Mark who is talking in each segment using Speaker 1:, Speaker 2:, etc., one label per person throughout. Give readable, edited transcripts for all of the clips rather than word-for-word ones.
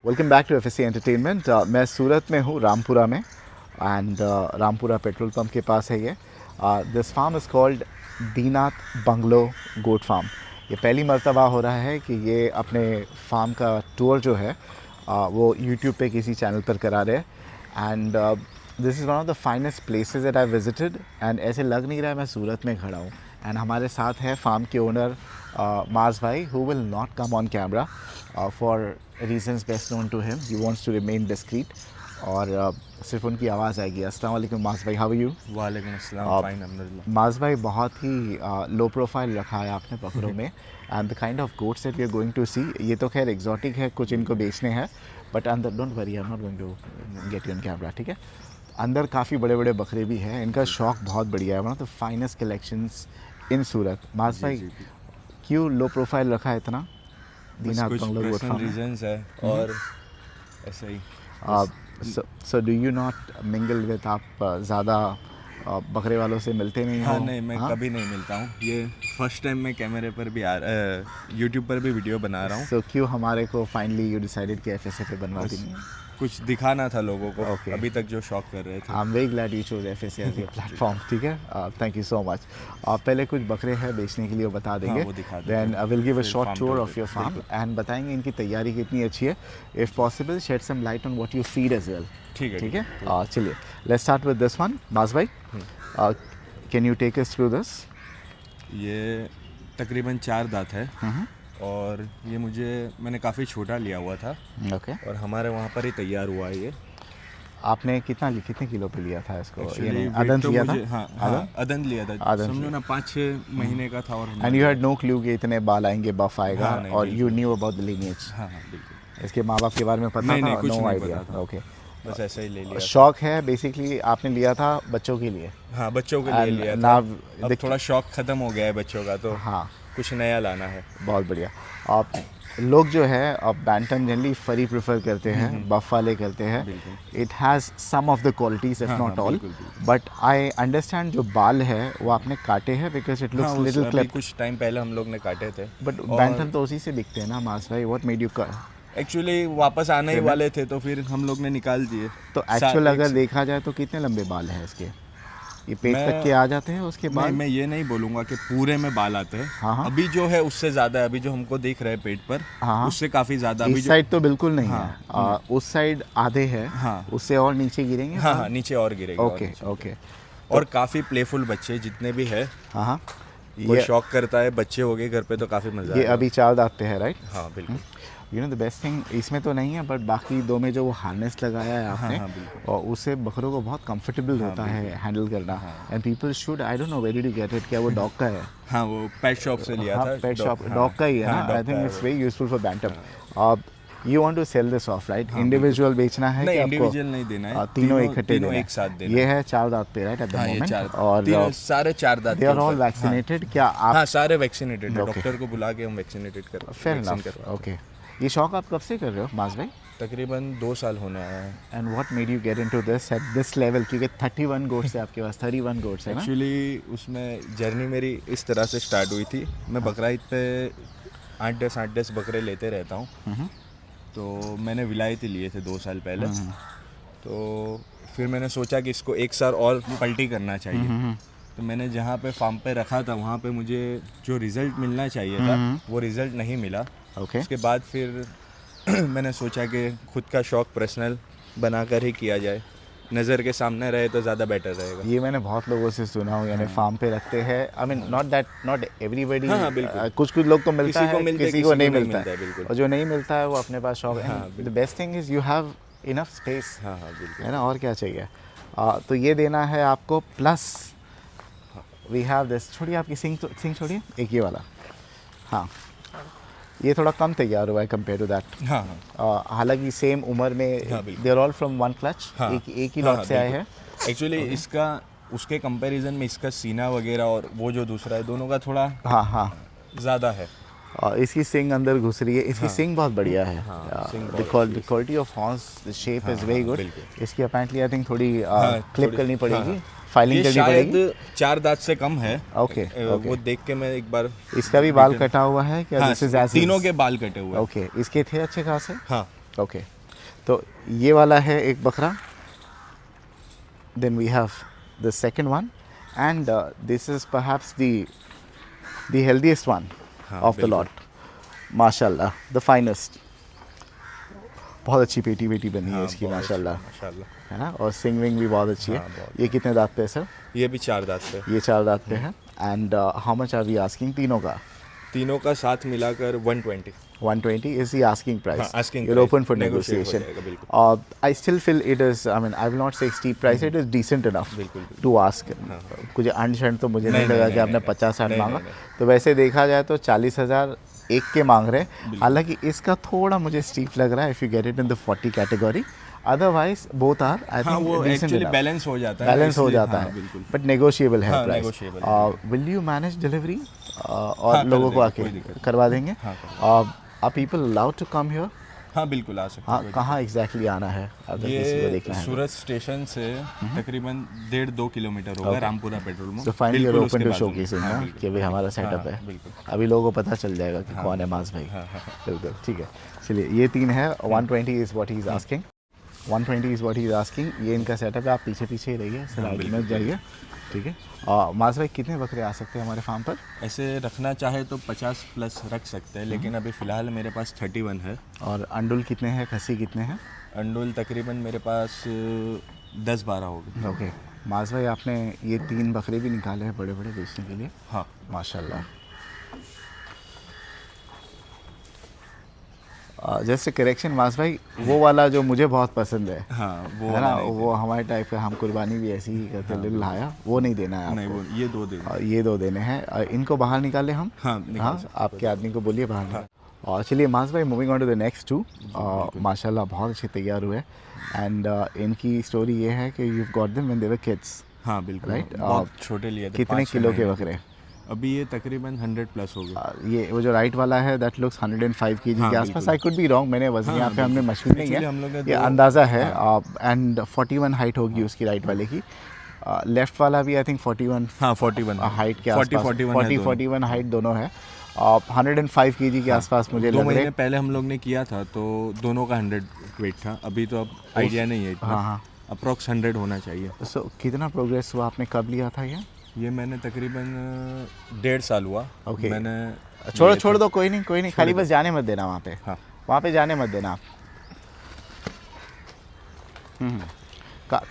Speaker 1: Welcome back to FSC entertainment. मैं सूरत में हूँ, रामपुरा में, एंड रामपुरा पेट्रोल पंप के पास है ये। This farm is called Dinath bungalow goat farm. ये पहली मर्तबा हो रहा है कि ये अपने फार्म का टूर जो है वो यूट्यूब पे किसी चैनल पर करा रहे हैं। And this is one of the finest places that I visited, and ऐसे लग नहीं रहा है मैं सूरत में खड़ा हूँ। एंड हमारे साथ है फार्म के ओनर माज भाई, who will not come on camera for reasons best known to him. He wants to remain discreet, और सिर्फ उनकी आवाज़ आएगी। अस्सलाम वालेकुम माज भाई, हाउ आर यू?
Speaker 2: वालेकुम अस्सलाम, फाइन अल्हम्दुलिल्लाह।
Speaker 1: माज भाई, बहुत ही लो प्रोफाइल रखा है आपने बकरों में, and the kind of goats that we are going to see, ये तो खैर एग्जॉटिक है, कुछ इनको बेचने हैं, बट अंदर don't worry, I am not going to get you on camera, ठीक है? अंदर काफ़ी बड़े बड़े बकरे भी हैं। इनका शौक बहुत बढ़िया है, one of the finest collections in Surat. Maaz भाई, क्यों लो प्रोफाइल रखा है इतना? दीनाथ
Speaker 2: कुछ
Speaker 1: bungalow goat
Speaker 2: personal
Speaker 1: farm.
Speaker 2: Reasons है और ऐसा ही।
Speaker 1: So do you not mingle with, आप ज़्यादा बकरे वालों से मिलते नहीं हो?
Speaker 2: हाँ नहीं, मैं कभी नहीं मिलता हूँ। ये फर्स्ट टाइम मैं कैमरे पर भी यूट्यूब पर भी वीडियो बना रहा हूँ।
Speaker 1: So, क्यों हमारे को फाइनली यू डिसाइडेड कि एफएसए पे बनवा देंगे?
Speaker 2: कुछ दिखाना था लोगों को,
Speaker 1: Okay.
Speaker 2: अभी तक जो शौक कर रहे थे।
Speaker 1: I am very glad you chose FSA as your platform, ठीक है? Thank you so much. पहले कुछ बकरे हैं बेचने के लिए, वो बता देंगे,
Speaker 2: वो दिखा देंगे।
Speaker 1: Then I will give a
Speaker 2: फिर
Speaker 1: short
Speaker 2: farm
Speaker 1: tour
Speaker 2: tour
Speaker 1: of your
Speaker 2: पे,
Speaker 1: फार्म, एंड बताएंगे इनकी तैयारी कितनी अच्छी है। If possible shed some light on what you feed as well.
Speaker 2: ठीक है,
Speaker 1: ठीक है, चलिए let's start with this one. Maaz भाई, can you take us through this?
Speaker 2: ये तकरीबन 4 दांत है और ये मैंने काफ़ी छोटा लिया हुआ था
Speaker 1: ओके।
Speaker 2: और हमारे वहाँ पर ही तैयार हुआ है ये।
Speaker 1: आपने कितने किलो पे लिया था इसको?
Speaker 2: Actually,
Speaker 1: अदंत
Speaker 2: weight
Speaker 1: लिया
Speaker 2: तो
Speaker 1: था?
Speaker 2: मुझे- हाँ, अदंत लिया था,
Speaker 1: अदंत
Speaker 2: समझो ना 5-6 महीने का था। और
Speaker 1: and you had no clue कि इतने बाल आएंगे, बफ आएगा,
Speaker 2: हाँ, नहीं,
Speaker 1: और यू
Speaker 2: बिल्कुल।
Speaker 1: Knew about the lineage?
Speaker 2: हाँ बिल्कुल,
Speaker 1: इसके माँ बाप के बारे में पता
Speaker 2: नहीं,
Speaker 1: था?
Speaker 2: नहीं, कुछ
Speaker 1: नो
Speaker 2: नहीं
Speaker 1: आइडिया।
Speaker 2: पता था।
Speaker 1: ओके,
Speaker 2: बस ऐसा ही ले लिया।
Speaker 1: शौक है बेसिकली, आपने लिया था बच्चों के लिए?
Speaker 2: हाँ, बच्चों के लिए
Speaker 1: And
Speaker 2: लिया था।
Speaker 1: now
Speaker 2: अब थोड़ा शौक ख़त्म हो गया है बच्चों का, तो
Speaker 1: हाँ,
Speaker 2: कुछ नया लाना है।
Speaker 1: बहुत बढ़िया। आप लोग जो है अब बैंटम जनरली फरी प्रेफर करते हैं, बफ वाले करते हैं।
Speaker 2: बिल्कुल।
Speaker 1: It has some of the qualities if
Speaker 2: हाँ,
Speaker 1: नॉट
Speaker 2: हाँ,
Speaker 1: ऑल,
Speaker 2: बिल्कुल, बिल्कुल।
Speaker 1: बट आई अंडरस्टैंड जो बाल है वो आपने काटे हैं बिकॉज इट
Speaker 2: हाँ,
Speaker 1: लुक्स लिटिल
Speaker 2: अभी
Speaker 1: क्लिप।
Speaker 2: कुछ टाइम पहले हम लोग ने काटे थे।
Speaker 1: बट
Speaker 2: और
Speaker 1: बैंटम तो उसी से बिकते हैं ना मास भाई, what made you cut?
Speaker 2: Actually वापस आने ही वाले थे, तो फिर हम लोग ने निकाल दिए।
Speaker 1: तो एक्चुअल अगर देखा जाए तो कितने लंबे बाल हैं इसके? ये पेट तक के आ जाते हैं उसके बाद?
Speaker 2: मैं ये नहीं बोलूँगा कि पूरे में बाल आते हैं।
Speaker 1: हाँ।
Speaker 2: अभी जो है उससे ज़्यादा है, अभी जो हमको दिख रहा है पेट पर,
Speaker 1: हाँ।
Speaker 2: उससे काफ़ी ज़्यादा।
Speaker 1: इस साइड तो बिल्कुल नहीं
Speaker 2: हाँ,
Speaker 1: है, उस साइड आधे हैं।
Speaker 2: हाँ।
Speaker 1: उससे और नीचे गिरेंगे?
Speaker 2: हाँ हाँ, नीचे और गिरेगा।
Speaker 1: Okay okay.
Speaker 2: और काफ़ी प्लेफुल बच्चे जितने भी है,
Speaker 1: हाँ हाँ,
Speaker 2: कोई
Speaker 1: ये
Speaker 2: शौक करता है, बच्चे हो गए घर पे तो काफ़ी मज़ा
Speaker 1: ये
Speaker 2: आएगा।
Speaker 1: अभी 4 दांत पे है, राइट?
Speaker 2: हाँ बिल्कुल।
Speaker 1: You know the best thing, इसमें तो नहीं है बट बाकी 2 में जो वो हार्नेस लगाया है आपने,
Speaker 2: हाँ, बिल्कुल।
Speaker 1: और उससे बकरों को बहुत कंफर्टेबल होता है हैंडल करना। And people should, I don't know where did you get it, क्या वो डॉग का है?
Speaker 2: हाँ, वो पेट शॉप से लिया
Speaker 1: हाँ,
Speaker 2: था।
Speaker 1: पेट शॉप
Speaker 2: हाँ,
Speaker 1: डॉग का ही है
Speaker 2: हाँ,
Speaker 1: ना?
Speaker 2: dog
Speaker 1: आई थिंक
Speaker 2: का है
Speaker 1: इट्स
Speaker 2: वो।
Speaker 1: Very useful for bantam. You want to sell this off, right? Individual बेचना है
Speaker 2: नहीं,
Speaker 1: कि आपको?
Speaker 2: इंडिविजुअल नहीं देना है,
Speaker 1: तीनों इकट्ठे
Speaker 2: तीनों
Speaker 1: देना
Speaker 2: एक साथ देना
Speaker 1: ये है 4 दांत पे, राइट? एट द
Speaker 2: हाँ, ये
Speaker 1: मोमेंट,
Speaker 2: 4
Speaker 1: और
Speaker 2: सारे 4 दांत
Speaker 1: दे आर ऑल वैक्सीनेटेड? क्या आप?
Speaker 2: हाँ, सारे वैक्सीनेटेड है।
Speaker 1: Okay.
Speaker 2: डॉक्टर को बुला के हम वैक्सीनेटेड
Speaker 1: फेयर इनफ, ओके। ये शौक आप कब से कर रहे हो माज भाई?
Speaker 2: तकरीबन 2 साल होने आया है।
Speaker 1: And what made you get into this at this level? क्योंकि 31 गोट्स है आपके पास, 31 गोट्स है ना?
Speaker 2: एक्चुअली उसमें जर्नी मेरी इस तरह से स्टार्ट हुई थी। मैं बकरा ईद पे 8-10 बकरे लेते रहता हूँ। तो मैंने विलायती लिए थे 2 साल पहले। तो फिर मैंने सोचा कि इसको 1 साल और पलटी करना चाहिए। तो मैंने जहाँ पे फार्म पे रखा था वहाँ पे मुझे जो रिज़ल्ट मिलना चाहिए था वो रिज़ल्ट नहीं मिला।
Speaker 1: ओके।
Speaker 2: उसके बाद फिर मैंने सोचा कि खुद का शौक पर्सनल बनाकर ही किया जाए, नज़र के सामने रहे तो ज़्यादा बेटर रहेगा।
Speaker 1: ये मैंने बहुत लोगों से सुना हूँ, यानी फार्म पे रखते हैं। आई मीन नॉट एवरीबडी,
Speaker 2: हाँ, बिल्कुल।
Speaker 1: कुछ लोग को मिलता
Speaker 2: किसी को
Speaker 1: है,
Speaker 2: मिलता है,
Speaker 1: किसी को नहीं
Speaker 2: मिलता
Speaker 1: मिलता
Speaker 2: है,
Speaker 1: है,
Speaker 2: बिल्कुल।
Speaker 1: और जो नहीं मिलता है वो अपने पास शौक है। The best thing is you have enough space,
Speaker 2: हाँ हाँ बिल्कुल,
Speaker 1: है ना? और क्या चाहिए? तो ये देना है आपको, प्लस वी हैव दिस। छोड़िए आपकी सिंग छोड़िए, एक ये वाला। हाँ, ये थोड़ा कम तैयार हुआ है कंपेयर टू दैट।
Speaker 2: हाँ हाँ
Speaker 1: हालांकि सेम उम्र में,
Speaker 2: हाँ, बिल्कुल।
Speaker 1: They are all from one clutch,
Speaker 2: हाँ,
Speaker 1: एक ही
Speaker 2: हाँ,
Speaker 1: लॉट
Speaker 2: हाँ,
Speaker 1: से आए
Speaker 2: बिल्कुल।
Speaker 1: हैं।
Speaker 2: एक्चुअली इसका उसके कंपैरिजन में इसका सीना वगैरह और वो जो दूसरा है, दोनों का थोड़ा
Speaker 1: हाँ हाँ,
Speaker 2: ज़्यादा है।
Speaker 1: इसकी सिंग अंदर घुस रही है, इसकी सिंग बहुत बढ़िया है।
Speaker 2: सिंग
Speaker 1: the quality of horns, the shape is very good.
Speaker 2: बिल्कुल।
Speaker 1: इसकी अपेरेंटली आई थिंक थोड़ी क्लिप
Speaker 2: थोड़ी-
Speaker 1: करनी पड़ेगी,
Speaker 2: हाँ।
Speaker 1: फाइलिंग
Speaker 2: ये
Speaker 1: करनी पड़ेगी।
Speaker 2: शायद 4 दांत से कम है।
Speaker 1: ओके,
Speaker 2: वो देख के मैं एक बार।
Speaker 1: इसका भी बाल कटा हुआ है क्या?
Speaker 2: हाँ,
Speaker 1: दिस इज एज
Speaker 2: तीनों के बाल कटे हुए हैं।
Speaker 1: ओके, इसके थे अच्छे खासे?
Speaker 2: हाँ,
Speaker 1: ओके, तो ये वाला है एक बकरा. Then we have the second one, and this is perhaps the healthiest one
Speaker 2: हाँ,
Speaker 1: of the
Speaker 2: बिल्कुल.
Speaker 1: lot. माशाल्लाह, the finest. बहुत अच्छी पेटी बेटी बनी है
Speaker 2: हाँ,
Speaker 1: इसकी
Speaker 2: बहुत
Speaker 1: माशाल्लाह,
Speaker 2: माशाल्लाह.
Speaker 1: है ना. और सिंग विंग भी बहुत अच्छी है.
Speaker 2: हाँ, बहुत.
Speaker 1: ये कितने दांत पे है सर?
Speaker 2: ये भी 4 दांत पे.
Speaker 1: ये 4 दांत पे है. And how much are we asking तीनों का?
Speaker 2: तीनों का साथ मिलाकर 120.
Speaker 1: 120 is the asking price.
Speaker 2: हाँ, asking
Speaker 1: You're
Speaker 2: price.
Speaker 1: open for
Speaker 2: Negotiate हो
Speaker 1: negotiation.
Speaker 2: जाएगा, बिल्कुल.
Speaker 1: I still feel it is, I mean, I will not say steep price, it is decent enough
Speaker 2: बिल्कुल, बिल्कुल.
Speaker 1: to ask. कुछ अंडशंड तो मुझे नहीं
Speaker 2: नहीं,
Speaker 1: लगा
Speaker 2: नहीं,
Speaker 1: कि आपने
Speaker 2: नहीं,
Speaker 1: 50-60
Speaker 2: नहीं,
Speaker 1: मांगा.
Speaker 2: नहीं, नहीं.
Speaker 1: तो वैसे देखा जाए तो 40,000 एक के मांग रहे. हालांकि इसका थोड़ा मुझे स्टीप लग रहा है if you get it in the 40 category. Otherwise both are I
Speaker 2: हाँ,
Speaker 1: think
Speaker 2: वो
Speaker 1: decent
Speaker 2: एक्चुअली
Speaker 1: enough.
Speaker 2: बैलेंस हो जाता है.
Speaker 1: बैलेंस हो
Speaker 2: इसलिए,
Speaker 1: जाता
Speaker 2: हाँ,
Speaker 1: है
Speaker 2: बिल्कुल.
Speaker 1: बट नेगोशिएबल है
Speaker 2: हाँ,
Speaker 1: प्राइस.
Speaker 2: negotiable है.
Speaker 1: विल यू मैनेज डिलीवरी और
Speaker 2: हाँ, कर
Speaker 1: लोगों को
Speaker 2: देंगे,
Speaker 1: आके
Speaker 2: कोई दिक्कत नहीं.
Speaker 1: करवा देंगे?
Speaker 2: हाँ,
Speaker 1: are people allowed to come here?
Speaker 2: हाँ, बिल्कुल आ सकते
Speaker 1: हाँ,
Speaker 2: हैं.
Speaker 1: कहाँ एग्जैक्टली आना है अगर किसी को देखना
Speaker 2: ये
Speaker 1: है?
Speaker 2: सूरत स्टेशन से तकरीबन 1.5-2 किलोमीटर होगा Rampura petrol pump.
Speaker 1: So finally your
Speaker 2: बिल्कुल
Speaker 1: ओपन
Speaker 2: उसके
Speaker 1: टू
Speaker 2: बाजू में.
Speaker 1: शोकेसिंग
Speaker 2: हाँ,
Speaker 1: ना
Speaker 2: बिल्कुल.
Speaker 1: कि भाई हमारा सेटअप
Speaker 2: हाँ,
Speaker 1: है.
Speaker 2: बिल्कुल.
Speaker 1: अभी लोगों को पता चल जाएगा कि कौन है मास भाई. बिल्कुल ठीक है. चलिए ये 3 है. 120 is what he is asking. 120 is what he is asking. ये इनका सेटअप है. आप पीछे पीछे ही रहिए, साइड में जाइए. ठीक है. मास भाई कितने बकरे आ सकते हैं हमारे फार्म पर?
Speaker 2: ऐसे रखना चाहे तो 50 प्लस रख सकते हैं, लेकिन अभी फ़िलहाल मेरे पास 31 है.
Speaker 1: और अंडुल कितने हैं, खसी कितने हैं?
Speaker 2: अंडुल तकरीबन मेरे पास 10-12 हो गए.
Speaker 1: ओके. मास भाई आपने ये 3 बकरे भी निकाले हैं बड़े बड़े बेचने के लिए.
Speaker 2: हाँ,
Speaker 1: माशाल्लाह. जैसे करेक्शन मास भाई, वो वाला जो मुझे बहुत पसंद है,
Speaker 2: हाँ, वो
Speaker 1: है ना,
Speaker 2: वाला नहीं
Speaker 1: वो हमारे टाइप का, हम कुर्बानी भी ऐसी ही करते हैं. लिल हाया वो नहीं देना है
Speaker 2: नहीं,
Speaker 1: आपको.
Speaker 2: वो ये 2 दे.
Speaker 1: ये 2 देने हैं. इनको बाहर निकाले हम.
Speaker 2: हाँ, निकाल
Speaker 1: हाँ,
Speaker 2: सकते
Speaker 1: आपके आदमी को बोलिए बाहर निकाल. और चलिए मास भाई, moving on to the next 2. माशाल्लाह बहुत अच्छे तैयार हुए. एंड इनकी स्टोरी ये है कि you got them when they were kids.
Speaker 2: हाँ, बिल्कुल.
Speaker 1: Right,
Speaker 2: बहुत छोटे लिए थे.
Speaker 1: कितने
Speaker 2: 5-6
Speaker 1: किलो के
Speaker 2: महीने
Speaker 1: बकरे?
Speaker 2: अभी ये तकरीबन 100 प्लस हो गए.
Speaker 1: ये वो जो राइट वाला है दैट लुक्स 105 केजी
Speaker 2: हाँ,
Speaker 1: के आसपास.
Speaker 2: बिल्कुल.
Speaker 1: I could be wrong. मैंने वजन यहाँ पे हमने मशहूर नहीं
Speaker 2: Actually,
Speaker 1: है,
Speaker 2: हम लोग ने
Speaker 1: ये
Speaker 2: दो-
Speaker 1: अंदाज़ा है. एंड 41 हाइट होगी उसकी राइट वाले की. लेफ्ट वाला भी आई थिंक 41
Speaker 2: हाँ, 41
Speaker 1: हाइट के
Speaker 2: 40,
Speaker 1: आसपास.
Speaker 2: 41 है
Speaker 1: 40
Speaker 2: दोनों.
Speaker 1: 41 हाइट दोनों है. 105 केजी के आसपास मुझे
Speaker 2: 2
Speaker 1: लग
Speaker 2: महीने
Speaker 1: रहे.
Speaker 2: पहले हम लोग ने किया था तो दोनों का 100 वेट था. अभी तो अब आइडिया नहीं है इतना.
Speaker 1: हाँ हाँ.
Speaker 2: अप्रॉक्स 100 होना चाहिए.
Speaker 1: सो कितना प्रोग्रेस हुआ, आपने कब लिया था
Speaker 2: ये मैंने तकरीबन 1.5 साल हुआ.
Speaker 1: Okay.
Speaker 2: मैंने
Speaker 1: छोड़ दो, कोई नहीं, खाली बस जाने मत देना वहाँ पे.
Speaker 2: हाँ.
Speaker 1: वहाँ पे जाने मत देना आप.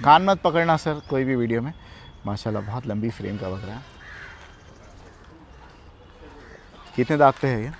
Speaker 1: कान मत पकड़ना सर कोई भी वीडियो में. माशाल्लाह बहुत लंबी फ्रेम का बकरा है. कितने दांत पे है ये?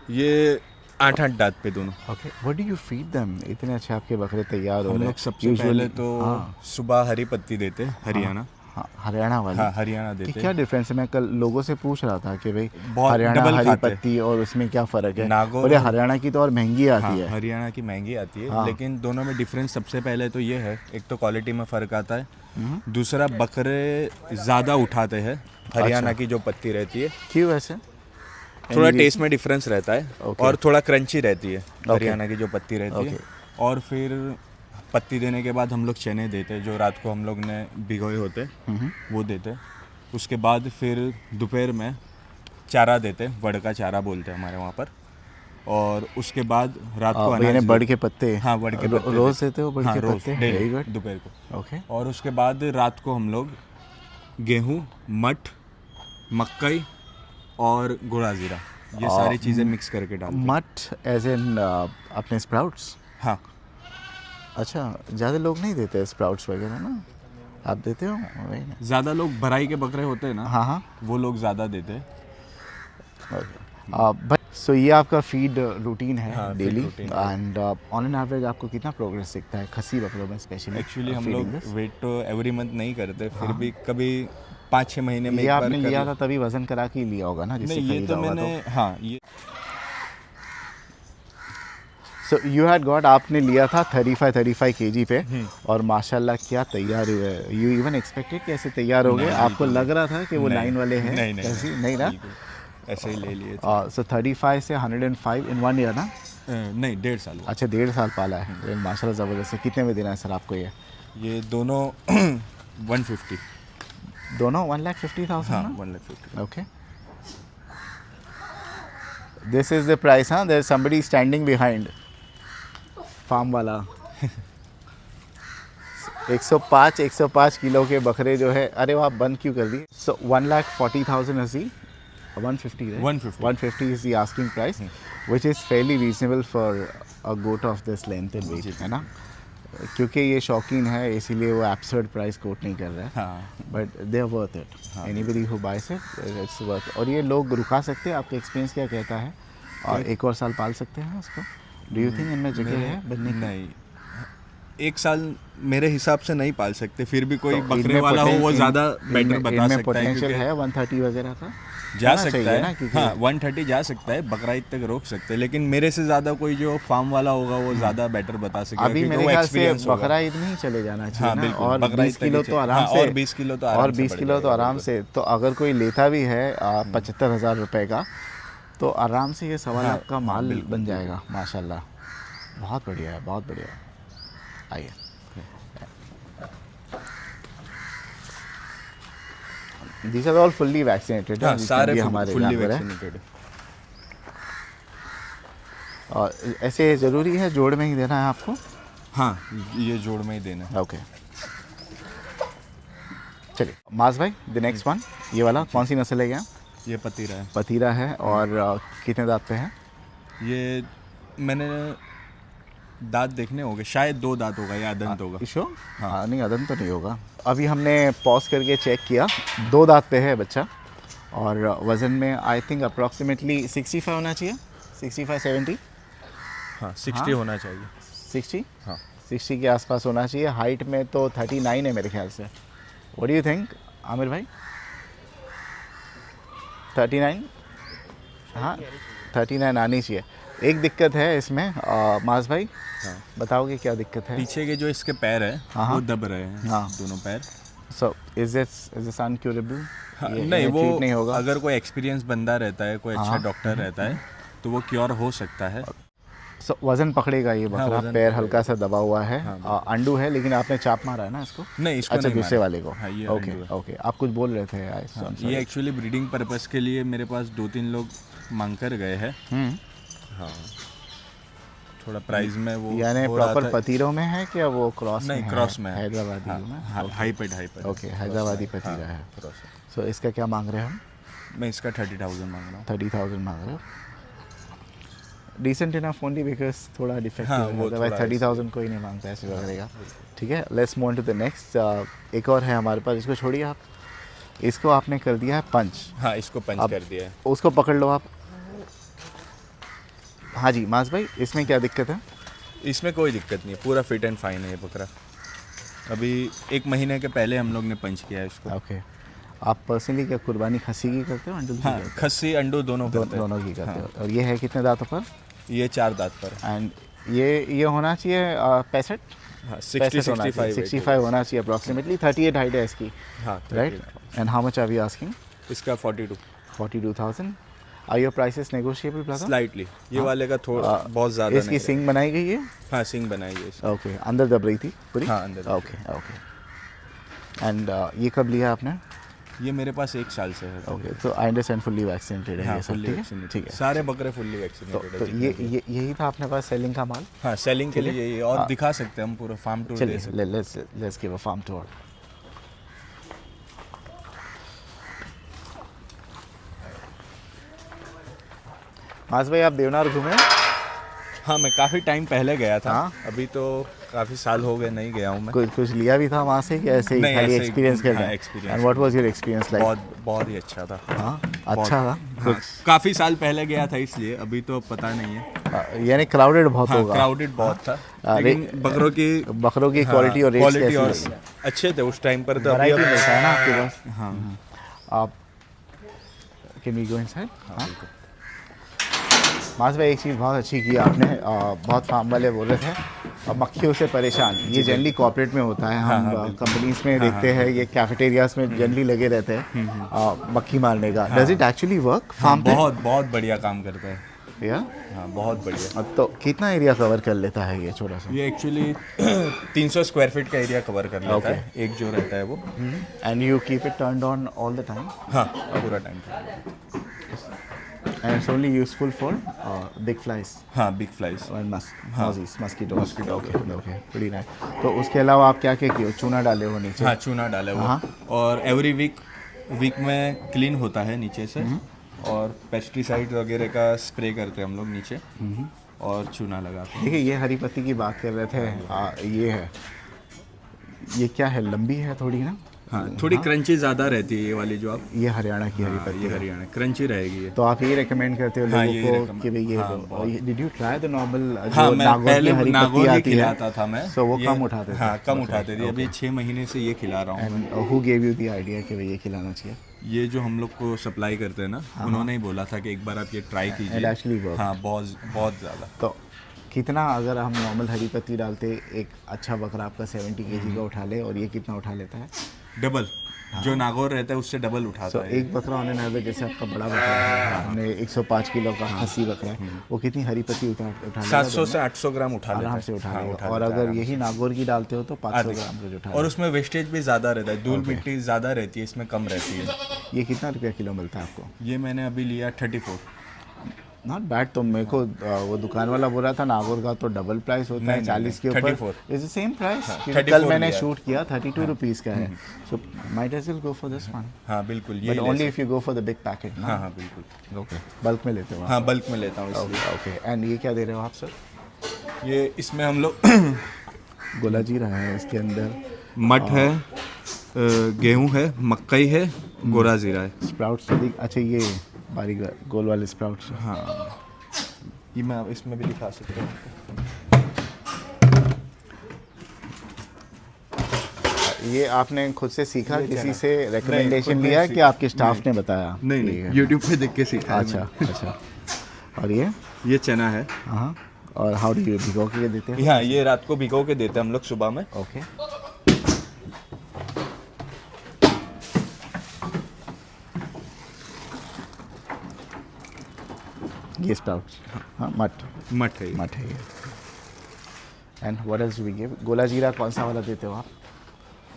Speaker 2: ये 8 दांत पे दोनों.
Speaker 1: Okay. What do you feed them? इतने अच्छे आपके बकरे तैयार हो
Speaker 2: हम
Speaker 1: रहे
Speaker 2: लोग
Speaker 1: हैं.
Speaker 2: सबसे
Speaker 1: Usually-
Speaker 2: पहले तो
Speaker 1: हाँ,
Speaker 2: सुबह हरी पत्ती देते हरियाणा.
Speaker 1: हाँ, हरियाणा वाली.
Speaker 2: हाँ, हरियाणा
Speaker 1: कि
Speaker 2: देते.
Speaker 1: क्या डिफरेंस है? मैं कल लोगों से पूछ रहा था कि भाई
Speaker 2: बहुत
Speaker 1: हरियाणा
Speaker 2: डबल
Speaker 1: हरी
Speaker 2: खाते हैं.
Speaker 1: पत्ती और उसमें क्या फ़र्क है?
Speaker 2: नागौर
Speaker 1: बोले
Speaker 2: और-
Speaker 1: हरियाणा की तो और महंगी आती
Speaker 2: हाँ,
Speaker 1: है.
Speaker 2: हरियाणा की महंगी आती है.
Speaker 1: हाँ.
Speaker 2: लेकिन दोनों में डिफरेंस सबसे पहले तो ये है, एक तो क्वालिटी में फ़र्क आता है. दूसरा बकरे ज़्यादा उठाते हैं. हरियाणा
Speaker 1: अच्छा.
Speaker 2: की जो पत्ती रहती है
Speaker 1: क्यों वैसे?
Speaker 2: थोड़ा
Speaker 1: Any
Speaker 2: टेस्ट में डिफरेंस रहता है.
Speaker 1: Okay.
Speaker 2: और थोड़ा क्रंची रहती है हरियाणा की जो पत्ती रहती है.
Speaker 1: Okay.
Speaker 2: और फिर पत्ती देने के बाद हम लोग चने देते जो रात को हम लोग ने भिगोए होते वो देते. उसके बाद फिर दोपहर में चारा देते, वड़ का चारा बोलते हैं हमारे वहाँ पर. और उसके बाद रात को
Speaker 1: मैंने
Speaker 2: अनाज
Speaker 1: बड़ के पत्ते.
Speaker 2: हाँ, बड़ के पत्ते
Speaker 1: रोज देते हो बड़
Speaker 2: हाँ,
Speaker 1: के
Speaker 2: रोज
Speaker 1: पत्ते?
Speaker 2: Daily
Speaker 1: very good.
Speaker 2: दोपहर को.
Speaker 1: ओके.
Speaker 2: और उसके बाद रात को हम लोग गेहूँ, मठ, मकई और गुड़ा जीरा ये सारी चीज़ें मिक्स करके डालते हैं.
Speaker 1: मट एज इन अपने स्प्राउट्स?
Speaker 2: हाँ,
Speaker 1: अच्छा, ज़्यादा लोग नहीं देते स्प्राउट्स वगैरह ना, आप देते हो? वही ना.
Speaker 2: ज़्यादा लोग भराई के बकरे होते हैं ना,
Speaker 1: हाँ हाँ.
Speaker 2: वो लोग ज़्यादा देते हैं.
Speaker 1: बट सो ये आपका फीड रूटीन है
Speaker 2: हाँ, feed
Speaker 1: डेली.
Speaker 2: routine है.
Speaker 1: एंड ऑन एन एवरेज आपको कितना प्रोग्रेस दिखता है खसी बकरों में स्पेशली?
Speaker 2: एक्चुअली हम लोग वेट तो एवरी मंथ नहीं करते, फिर भी कभी 5-6 महीने में
Speaker 1: ये
Speaker 2: एक बार
Speaker 1: आपने
Speaker 2: कर
Speaker 1: लिया
Speaker 2: लो.
Speaker 1: था तभी वजन करा के ही लिया होगा ना, जिससे
Speaker 2: नहीं, ये
Speaker 1: खरीदा
Speaker 2: तो
Speaker 1: होगा
Speaker 2: मैंने
Speaker 1: तो.
Speaker 2: हाँ ये
Speaker 1: सो यू हैड गॉट, आपने लिया था 35 केजी पे और माशाल्लाह क्या तैयार हुए. यू इवन एक्सपेक्टेड कि ऐसे तैयार हो गए? आपको लग रहा था कि वो
Speaker 2: नहीं,
Speaker 1: 9 वाले हैं?
Speaker 2: नहीं, नहीं,
Speaker 1: ऐसी नहीं ना.
Speaker 2: बिल्कुल. ऐसे ही ले लिए थे.
Speaker 1: सो 35 से 105 इन 1 ईयर ना.
Speaker 2: नहीं, 1.5 साल हुआ.
Speaker 1: अच्छा, 1.5 साल पाला है. माशाल्लाह ज़बरदस्त है. कितने में देना है सर आपको ये
Speaker 2: ये दोनों 150.
Speaker 1: दोनों? 1,50,000
Speaker 2: हाँ,
Speaker 1: ना.
Speaker 2: 150.
Speaker 1: Okay. This is the price. हाँ, there somebody standing behind. Farm वाला 105 किलो के बकरे जो है, अरे वो आप बंद क्यों कर दिए? सो 1,40,000 असी 150 right? 150 is the asking price, which is fairly reasonable for a goat of this length and weight, है ना? क्योंकि ये शौकीन है इसीलिए वो absurd price कोट नहीं कर रहा है,
Speaker 2: हाँ
Speaker 1: but they are worth it, anybody who buys it it's worth. और ये लोग रुका सकते हैं, आपका एक्सपीरियंस क्या कहता है? और एक और साल पाल सकते हैं उसको? डू यू थिंक इनमें जगह है बनने की?
Speaker 2: नहीं, एक साल मेरे हिसाब से नहीं पाल सकते, फिर भी कोई
Speaker 1: तो
Speaker 2: बकरे
Speaker 1: इनमें
Speaker 2: वाला हो वो
Speaker 1: पोटें-
Speaker 2: ज़्यादा
Speaker 1: इनमें-
Speaker 2: बेटर बता
Speaker 1: इनमें
Speaker 2: सकता है,
Speaker 1: पोटेंशियल
Speaker 2: क्योंकि
Speaker 1: है 130 वगैरह का
Speaker 2: जा
Speaker 1: होना
Speaker 2: सकता
Speaker 1: चाहिए
Speaker 2: है
Speaker 1: ना, क्योंकि
Speaker 2: हाँ 130 जा सकता है, बकरा ईद तक रोक सकते हैं, लेकिन मेरे से ज़्यादा कोई जो फार्म वाला होगा वो ज़्यादा बेटर बता सकेगा,
Speaker 1: अभी
Speaker 2: क्योंकि
Speaker 1: मेरे
Speaker 2: वो
Speaker 1: ख्याल से
Speaker 2: एक्सपीरियंस होगा।
Speaker 1: बकरा ईद नहीं चले जाना चाहिए
Speaker 2: हाँ,
Speaker 1: ना,
Speaker 2: बिल्कुल,
Speaker 1: और
Speaker 2: बकरा
Speaker 1: 20
Speaker 2: ईद
Speaker 1: किलो
Speaker 2: तक
Speaker 1: तो
Speaker 2: ही
Speaker 1: आराम
Speaker 2: हाँ,
Speaker 1: से,
Speaker 2: और 20 किलो तो आराम
Speaker 1: और
Speaker 2: से
Speaker 1: 20
Speaker 2: बढ़
Speaker 1: किलो तो
Speaker 2: जाएगा,
Speaker 1: आराम
Speaker 2: बिल्कुल।
Speaker 1: से, तो अगर कोई लेता भी है 75,000 रुपए का, तो आराम से ये 1.25 लाख का माल
Speaker 2: बिल्कुल,
Speaker 1: बन जाएगा माशाल्लाह। बहुत बढ़िया है, बहुत बढ़िया है। आइए, these are all fully vaccinated,
Speaker 2: हाँ, सारे
Speaker 1: हमारे
Speaker 2: फुल्ली
Speaker 1: जानवर हैं।
Speaker 2: वैक्सीनेटेड।
Speaker 1: और ऐसे ज़रूरी है जोड़ में ही देना है आपको?
Speaker 2: हाँ, ये जोड़ में ही देना है।
Speaker 1: ओके, चलिए मास भाई, द नेक्स्ट वन, ये वाला कौन सी नस्ल है क्या?
Speaker 2: ये पतीरा है।
Speaker 1: पतीरा है, और कितने दांत पे है?
Speaker 2: ये मैंने दांत देखने होंगे, शायद 2 दांत होगा या अदंत होगा।
Speaker 1: इशो? हाँ, नहीं अदन तो नहीं होगा। अभी हमने पॉज करके चेक किया, 2 दांत पे है बच्चा, और वज़न में आई थिंक अप्रॉक्सीमेटली 65 होना चाहिए, 65-70,
Speaker 2: हाँ 60 होना चाहिए।
Speaker 1: 60,
Speaker 2: हाँ
Speaker 1: 60 के आसपास होना चाहिए। हाइट में तो 39 है मेरे ख्याल से। What do you think Aamir भाई? 39? हाँ 39 आनी चाहिए। एक दिक्कत है इसमें मास भाई,
Speaker 2: हाँ,
Speaker 1: बताओगे क्या दिक्कत है?
Speaker 2: पीछे के जो इसके पैर है
Speaker 1: हाँ,
Speaker 2: वो दब रहे हैं,
Speaker 1: हाँ।
Speaker 2: दोनों पैर।
Speaker 1: So is this incurable?
Speaker 2: हाँ, नहीं, वो
Speaker 1: नहीं होगा।
Speaker 2: अगर कोई एक्सपीरियंस बंदा रहता है, कोई अच्छा
Speaker 1: हाँ।
Speaker 2: डॉक्टर रहता है, तो वो क्योर हो सकता है।
Speaker 1: सो वज़न पकड़ेगा ये बकरा,
Speaker 2: वज़न
Speaker 1: पैर
Speaker 2: पकड़ेगा।
Speaker 1: हल्का सा दबा हुआ है,
Speaker 2: हाँ,
Speaker 1: अंडू है, लेकिन आपने चाप मारा है ना इसको?
Speaker 2: नहीं, इसको
Speaker 1: अच्छा,
Speaker 2: नहीं
Speaker 1: दूसरे
Speaker 2: मारा।
Speaker 1: वाले को।
Speaker 2: हाँ, ये
Speaker 1: ओके
Speaker 2: अंडू है।
Speaker 1: ओके, आप कुछ बोल रहे थे?
Speaker 2: हाँ, ये एक्चुअली ब्रीडिंग पर्पस के लिए मेरे पास 2-3 लोग मांग कर गए हैं। हाँ, थोड़ा प्राइस में वो
Speaker 1: यानी
Speaker 2: हो रहा
Speaker 1: प्रॉपर
Speaker 2: था।
Speaker 1: पतीरों में है क्या वो? क्रॉस
Speaker 2: नहीं,
Speaker 1: में
Speaker 2: क्रॉस
Speaker 1: है?
Speaker 2: में है।
Speaker 1: हैदराबादी
Speaker 2: हाँ,
Speaker 1: में?
Speaker 2: हाँ, हाइपेड
Speaker 1: ओके, हैदराबादी पतीरा है।
Speaker 2: क्रॉस है।
Speaker 1: सो इसका क्या मांग रहे हैं हम?
Speaker 2: मैं इसका 30,000 मांग रहा हूँ।
Speaker 1: 30,000 मांग रहे हो? डिसेंट इनफ ओनली बिकॉज थोड़ा डिफेक्टिव
Speaker 2: हाँ,
Speaker 1: है,
Speaker 2: वो
Speaker 1: अदरवाइज
Speaker 2: थोड़ा
Speaker 1: 30,000 कोई नहीं मांगता ऐसे वगैरह का। ठीक है, let's move on to the next. एक और है हमारे पास, इसको छोड़िए आप। इसको आपने कर दिया है पंच,
Speaker 2: हाँ, इसको पंच
Speaker 1: अब
Speaker 2: कर दिया है।
Speaker 1: उसको पकड़ लो आप। हाँ जी मास भाई, इसमें क्या दिक्कत है?
Speaker 2: इसमें कोई दिक्कत नहीं है, पूरा फिट एंड फाइन है ये बकरा। अभी 1 महीने के पहले हम लोग ने पंच किया है इसको।
Speaker 1: ओके, आप पर्सनली क्या कुर्बानी खस्सी की करते हो, अंडू की
Speaker 2: हाँ,
Speaker 1: करते हो?
Speaker 2: खस्सी अंडू दोनों करते हैं।
Speaker 1: दोनों की करते हो। और ये है कितने दांतों पर?
Speaker 2: ये 4 दांत पर है।
Speaker 1: एंड ये होना चाहिए 65?
Speaker 2: हाँ,
Speaker 1: 65 65 होना चाहिए अप्रॉक्सीमेटली। 38 हाइट है इसकी,
Speaker 2: हाँ,
Speaker 1: right? And how much are we asking?
Speaker 2: इसका 42
Speaker 1: 42,000। Are your prices negotiable brother?
Speaker 2: Slightly. ये वाले का थोड़ा बहुत ज़्यादा
Speaker 1: इसकी
Speaker 2: नहीं
Speaker 1: सिंग बनाई गई है?
Speaker 2: है। हाँ, सिंग बनाई है इसकी।
Speaker 1: ओके, अंदर दब रही थी पूरी?
Speaker 2: हाँ, अंदर दब
Speaker 1: ओके ओके। एंड ये कब लिया आपने?
Speaker 2: ये मेरे पास 1 साल से है।
Speaker 1: ओके, तो आई अंडरस्टैंड फुल्ली वैक्सीनेटेड है
Speaker 2: हाँ,
Speaker 1: ये सब,
Speaker 2: फुल्ली
Speaker 1: ठीक है?
Speaker 2: वैक्सीनेटेड।
Speaker 1: ठीक है।
Speaker 2: सारे बकरे फुल्ली
Speaker 1: तो
Speaker 2: वैक्सीनेटेड
Speaker 1: तो
Speaker 2: है।
Speaker 1: यही था अपने पास सेलिंग का माल?
Speaker 2: हाँ, सेलिंग के लिए यही, और
Speaker 1: हाँ।
Speaker 2: दिखा सकते हैं हम, पूरा फार्म टूर दे
Speaker 1: चलिए,
Speaker 2: सकते
Speaker 1: let's give a farm tour. Maaz भाई, आप देवनार घूमे?
Speaker 2: हैं। हाँ, मैं काफ़ी टाइम पहले गया था।
Speaker 1: हाँ।
Speaker 2: अभी तो काफ़ी साल हो गए नहीं गया हूँ मैं।
Speaker 1: कुछ लिया भी था वहाँ से कि ऐसे ही
Speaker 2: नहीं,
Speaker 1: खाली
Speaker 2: ऐसे ही,
Speaker 1: एक्सपीरियंस कर
Speaker 2: हाँ,
Speaker 1: रहे हैं?
Speaker 2: experience
Speaker 1: and what was your experience like?
Speaker 2: बहुत ही अच्छा था।
Speaker 1: हाँ, अच्छा था।
Speaker 2: हाँ, काफ़ी साल पहले गया था इसलिए, अभी तो पता नहीं है।
Speaker 1: यानी क्राउडेड बहुत
Speaker 2: हाँ,
Speaker 1: होगा।
Speaker 2: क्राउडेड बहुत था,
Speaker 1: हाँ,
Speaker 2: लेकिन बकरों की
Speaker 1: बकरों की क्वालिटी और रेट्स
Speaker 2: क्वालिटी और
Speaker 1: कैसी लगी?
Speaker 2: अच्छे थे उस टाइम पर। तो अभी
Speaker 1: वैरायटी मिलता है ना आपके पास?
Speaker 2: हाँ,
Speaker 1: आप कैन वी गो इनसाइड? हाँ, मास भाई, एक चीज़ बहुत अच्छी की आपने, बहुत फार्म वाले बोल रहे थे मक्खियों से परेशान। ये जनरली कॉर्पोरेट में होता है, हम कंपनीज में देखते हैं, ये कैफेटेरियाज में जनरली लगे रहते हैं मक्खी मारने का। Does it actually work farm पे?
Speaker 2: बहुत बढ़िया काम करता है।
Speaker 1: या
Speaker 2: हाँ, बहुत बढ़िया।
Speaker 1: तो कितना एरिया कवर कर लेता है ये छोटा सा?
Speaker 2: ये एक्चुअली 300 स्क्वायर फीट का एरिया कवर कर लेता है, एक जो रहता है वो।
Speaker 1: And you keep it turned on all the time?
Speaker 2: हाँ, पूरा time.
Speaker 1: And it's only useful for big flies
Speaker 2: हाँ बिग फ्लाइज
Speaker 1: and
Speaker 2: हाँ।
Speaker 1: mosquitoes. Okay, pretty nice. तो उसके अलावा आप क्या क्या किए हो? चूना डाले हो नीचे?
Speaker 2: हाँ चूना डाला हुआ
Speaker 1: हाँ।
Speaker 2: और एवरी वीक में क्लीन होता है नीचे से और पेस्टिसाइड वगैरह का स्प्रे करते हैं हम लोग नीचे और चूना लगाते हैं।
Speaker 1: देखिए ये हरी पत्ती की बात कर रहे थे। ये है, ये क्या है? लंबी है थोड़ी ना?
Speaker 2: हाँ थोड़ी क्रंची ज़्यादा रहती है ये वाली जो आप
Speaker 1: ये हरियाणा की हरी
Speaker 2: हाँ,
Speaker 1: पत्ती
Speaker 2: ये
Speaker 1: है।
Speaker 2: हरियाणा क्रंची रहेगी ये।
Speaker 1: तो आप ये रेकमेंड करते हो
Speaker 2: हाँ,
Speaker 1: लोगों
Speaker 2: यही
Speaker 1: को
Speaker 2: recommend-
Speaker 1: कि भाई ये
Speaker 2: हाँ,
Speaker 1: लो?
Speaker 2: बहुत।
Speaker 1: Did you try the normal
Speaker 2: हाँ
Speaker 1: जो
Speaker 2: मैं
Speaker 1: नागौर की
Speaker 2: पहले
Speaker 1: हरी
Speaker 2: नागौर
Speaker 1: पत्ती
Speaker 2: ही
Speaker 1: आती है?
Speaker 2: खिलाता था मैं,
Speaker 1: सो वो
Speaker 2: ये-
Speaker 1: कम उठाते थे?
Speaker 2: हाँ कम उठाते थे। अभी 6 महीने से ये खिला रहा हूँ मैं।
Speaker 1: And who gave you the idea कि भाई ये खिलाना चाहिए?
Speaker 2: ये जो हम लोग को सप्लाई करते हैं ना, उन्होंने ही बोला था कि एक बार आप ये ट्राई
Speaker 1: It
Speaker 2: कीजिए।
Speaker 1: actually worked.
Speaker 2: हाँ बहुत बहुत ज़्यादा।
Speaker 1: तो कितना अगर हम नॉर्मल हरी पत्ती डालते, एक अच्छा बकरा आपका 70 kg का उठा ले, और ये कितना उठा लेता है?
Speaker 2: डबल जो नागौर रहता है उससे डबल उठाता
Speaker 1: सो
Speaker 2: है ये।
Speaker 1: एक बकरा होने ना, जैसे आपका बड़ा बकरा है, हमने 105 किलो का खसी बकरा है, वो कितनी हरी पत्ती उठा लेगा?
Speaker 2: 700 से 800 ग्राम उठा लेता
Speaker 1: आराम
Speaker 2: है।
Speaker 1: से उठा
Speaker 2: हाँ,
Speaker 1: लेगा।
Speaker 2: उठा
Speaker 1: और
Speaker 2: लेता है
Speaker 1: अगर
Speaker 2: आराम
Speaker 1: यही नागौर की डालते हो तो 500 ग्राम रोज उठा
Speaker 2: और उसमें वेस्टेज भी ज़्यादा रहता है, धूल मिट्टी ज़्यादा रहती है, इसमें कम रहती है।
Speaker 1: ये कितना रुपया किलो मिलता है आपको?
Speaker 2: ये मैंने अभी लिया 34।
Speaker 1: Not bad. तो मेरे को वो दुकान वाला बोल रहा था नागौर का तो डबल प्राइस होता है,
Speaker 2: नहीं,
Speaker 1: 40 के
Speaker 2: नहीं,
Speaker 1: ऊपर।
Speaker 2: 34
Speaker 1: इज द सेम प्राइस?
Speaker 2: 34
Speaker 1: कल मैंने
Speaker 2: लिया।
Speaker 1: शूट किया 32 रुपीज़ का है। So might as well go for this one,
Speaker 2: हाँ बिल्कुल
Speaker 1: बट
Speaker 2: ये
Speaker 1: only if you go for the big packet.
Speaker 2: हाँ हाँ बिल्कुल।
Speaker 1: ओके, बल्क में लेते हो आप?
Speaker 2: हाँ बल्क में लेता हूँ इसलिए।
Speaker 1: ओके। एंड ये क्या दे रहे हो आप सर?
Speaker 2: ये इसमें हम लोग
Speaker 1: गोला जीरा है इसके अंदर,
Speaker 2: मठ है, गेहूं है, मकई है, गोरा जीरा है।
Speaker 1: स्प्राउट्स तो अच्छा ये बारीक गोल वाले स्प्राउट्स।
Speaker 2: हाँ ये मैं इसमें भी दिखा सकता हूँ।
Speaker 1: ये आपने खुद से सीखा,
Speaker 2: ये
Speaker 1: किसी
Speaker 2: क्या
Speaker 1: से
Speaker 2: है?
Speaker 1: रिकमेंडेशन
Speaker 2: नहीं, खुद
Speaker 1: लिया
Speaker 2: नहीं
Speaker 1: कि
Speaker 2: सीखा।
Speaker 1: आपके स्टाफ ने बताया?
Speaker 2: नहीं
Speaker 1: ठीक है।
Speaker 2: नहीं यूट्यूब पे देख के सीखा है
Speaker 1: अच्छा अच्छा। और
Speaker 2: ये चना है।
Speaker 1: हाँ, और हाउ डू यू भिगो के देते हैं?
Speaker 2: हाँ ये रात को भिगो के देते हैं हम लोग सुबह में।
Speaker 1: ओके। ये स्प्राउट्स, हाँ मट
Speaker 2: मठ है ये।
Speaker 1: मट है ये। And what else do we give? गोला जीरा कौन सा वाला देते हो आप?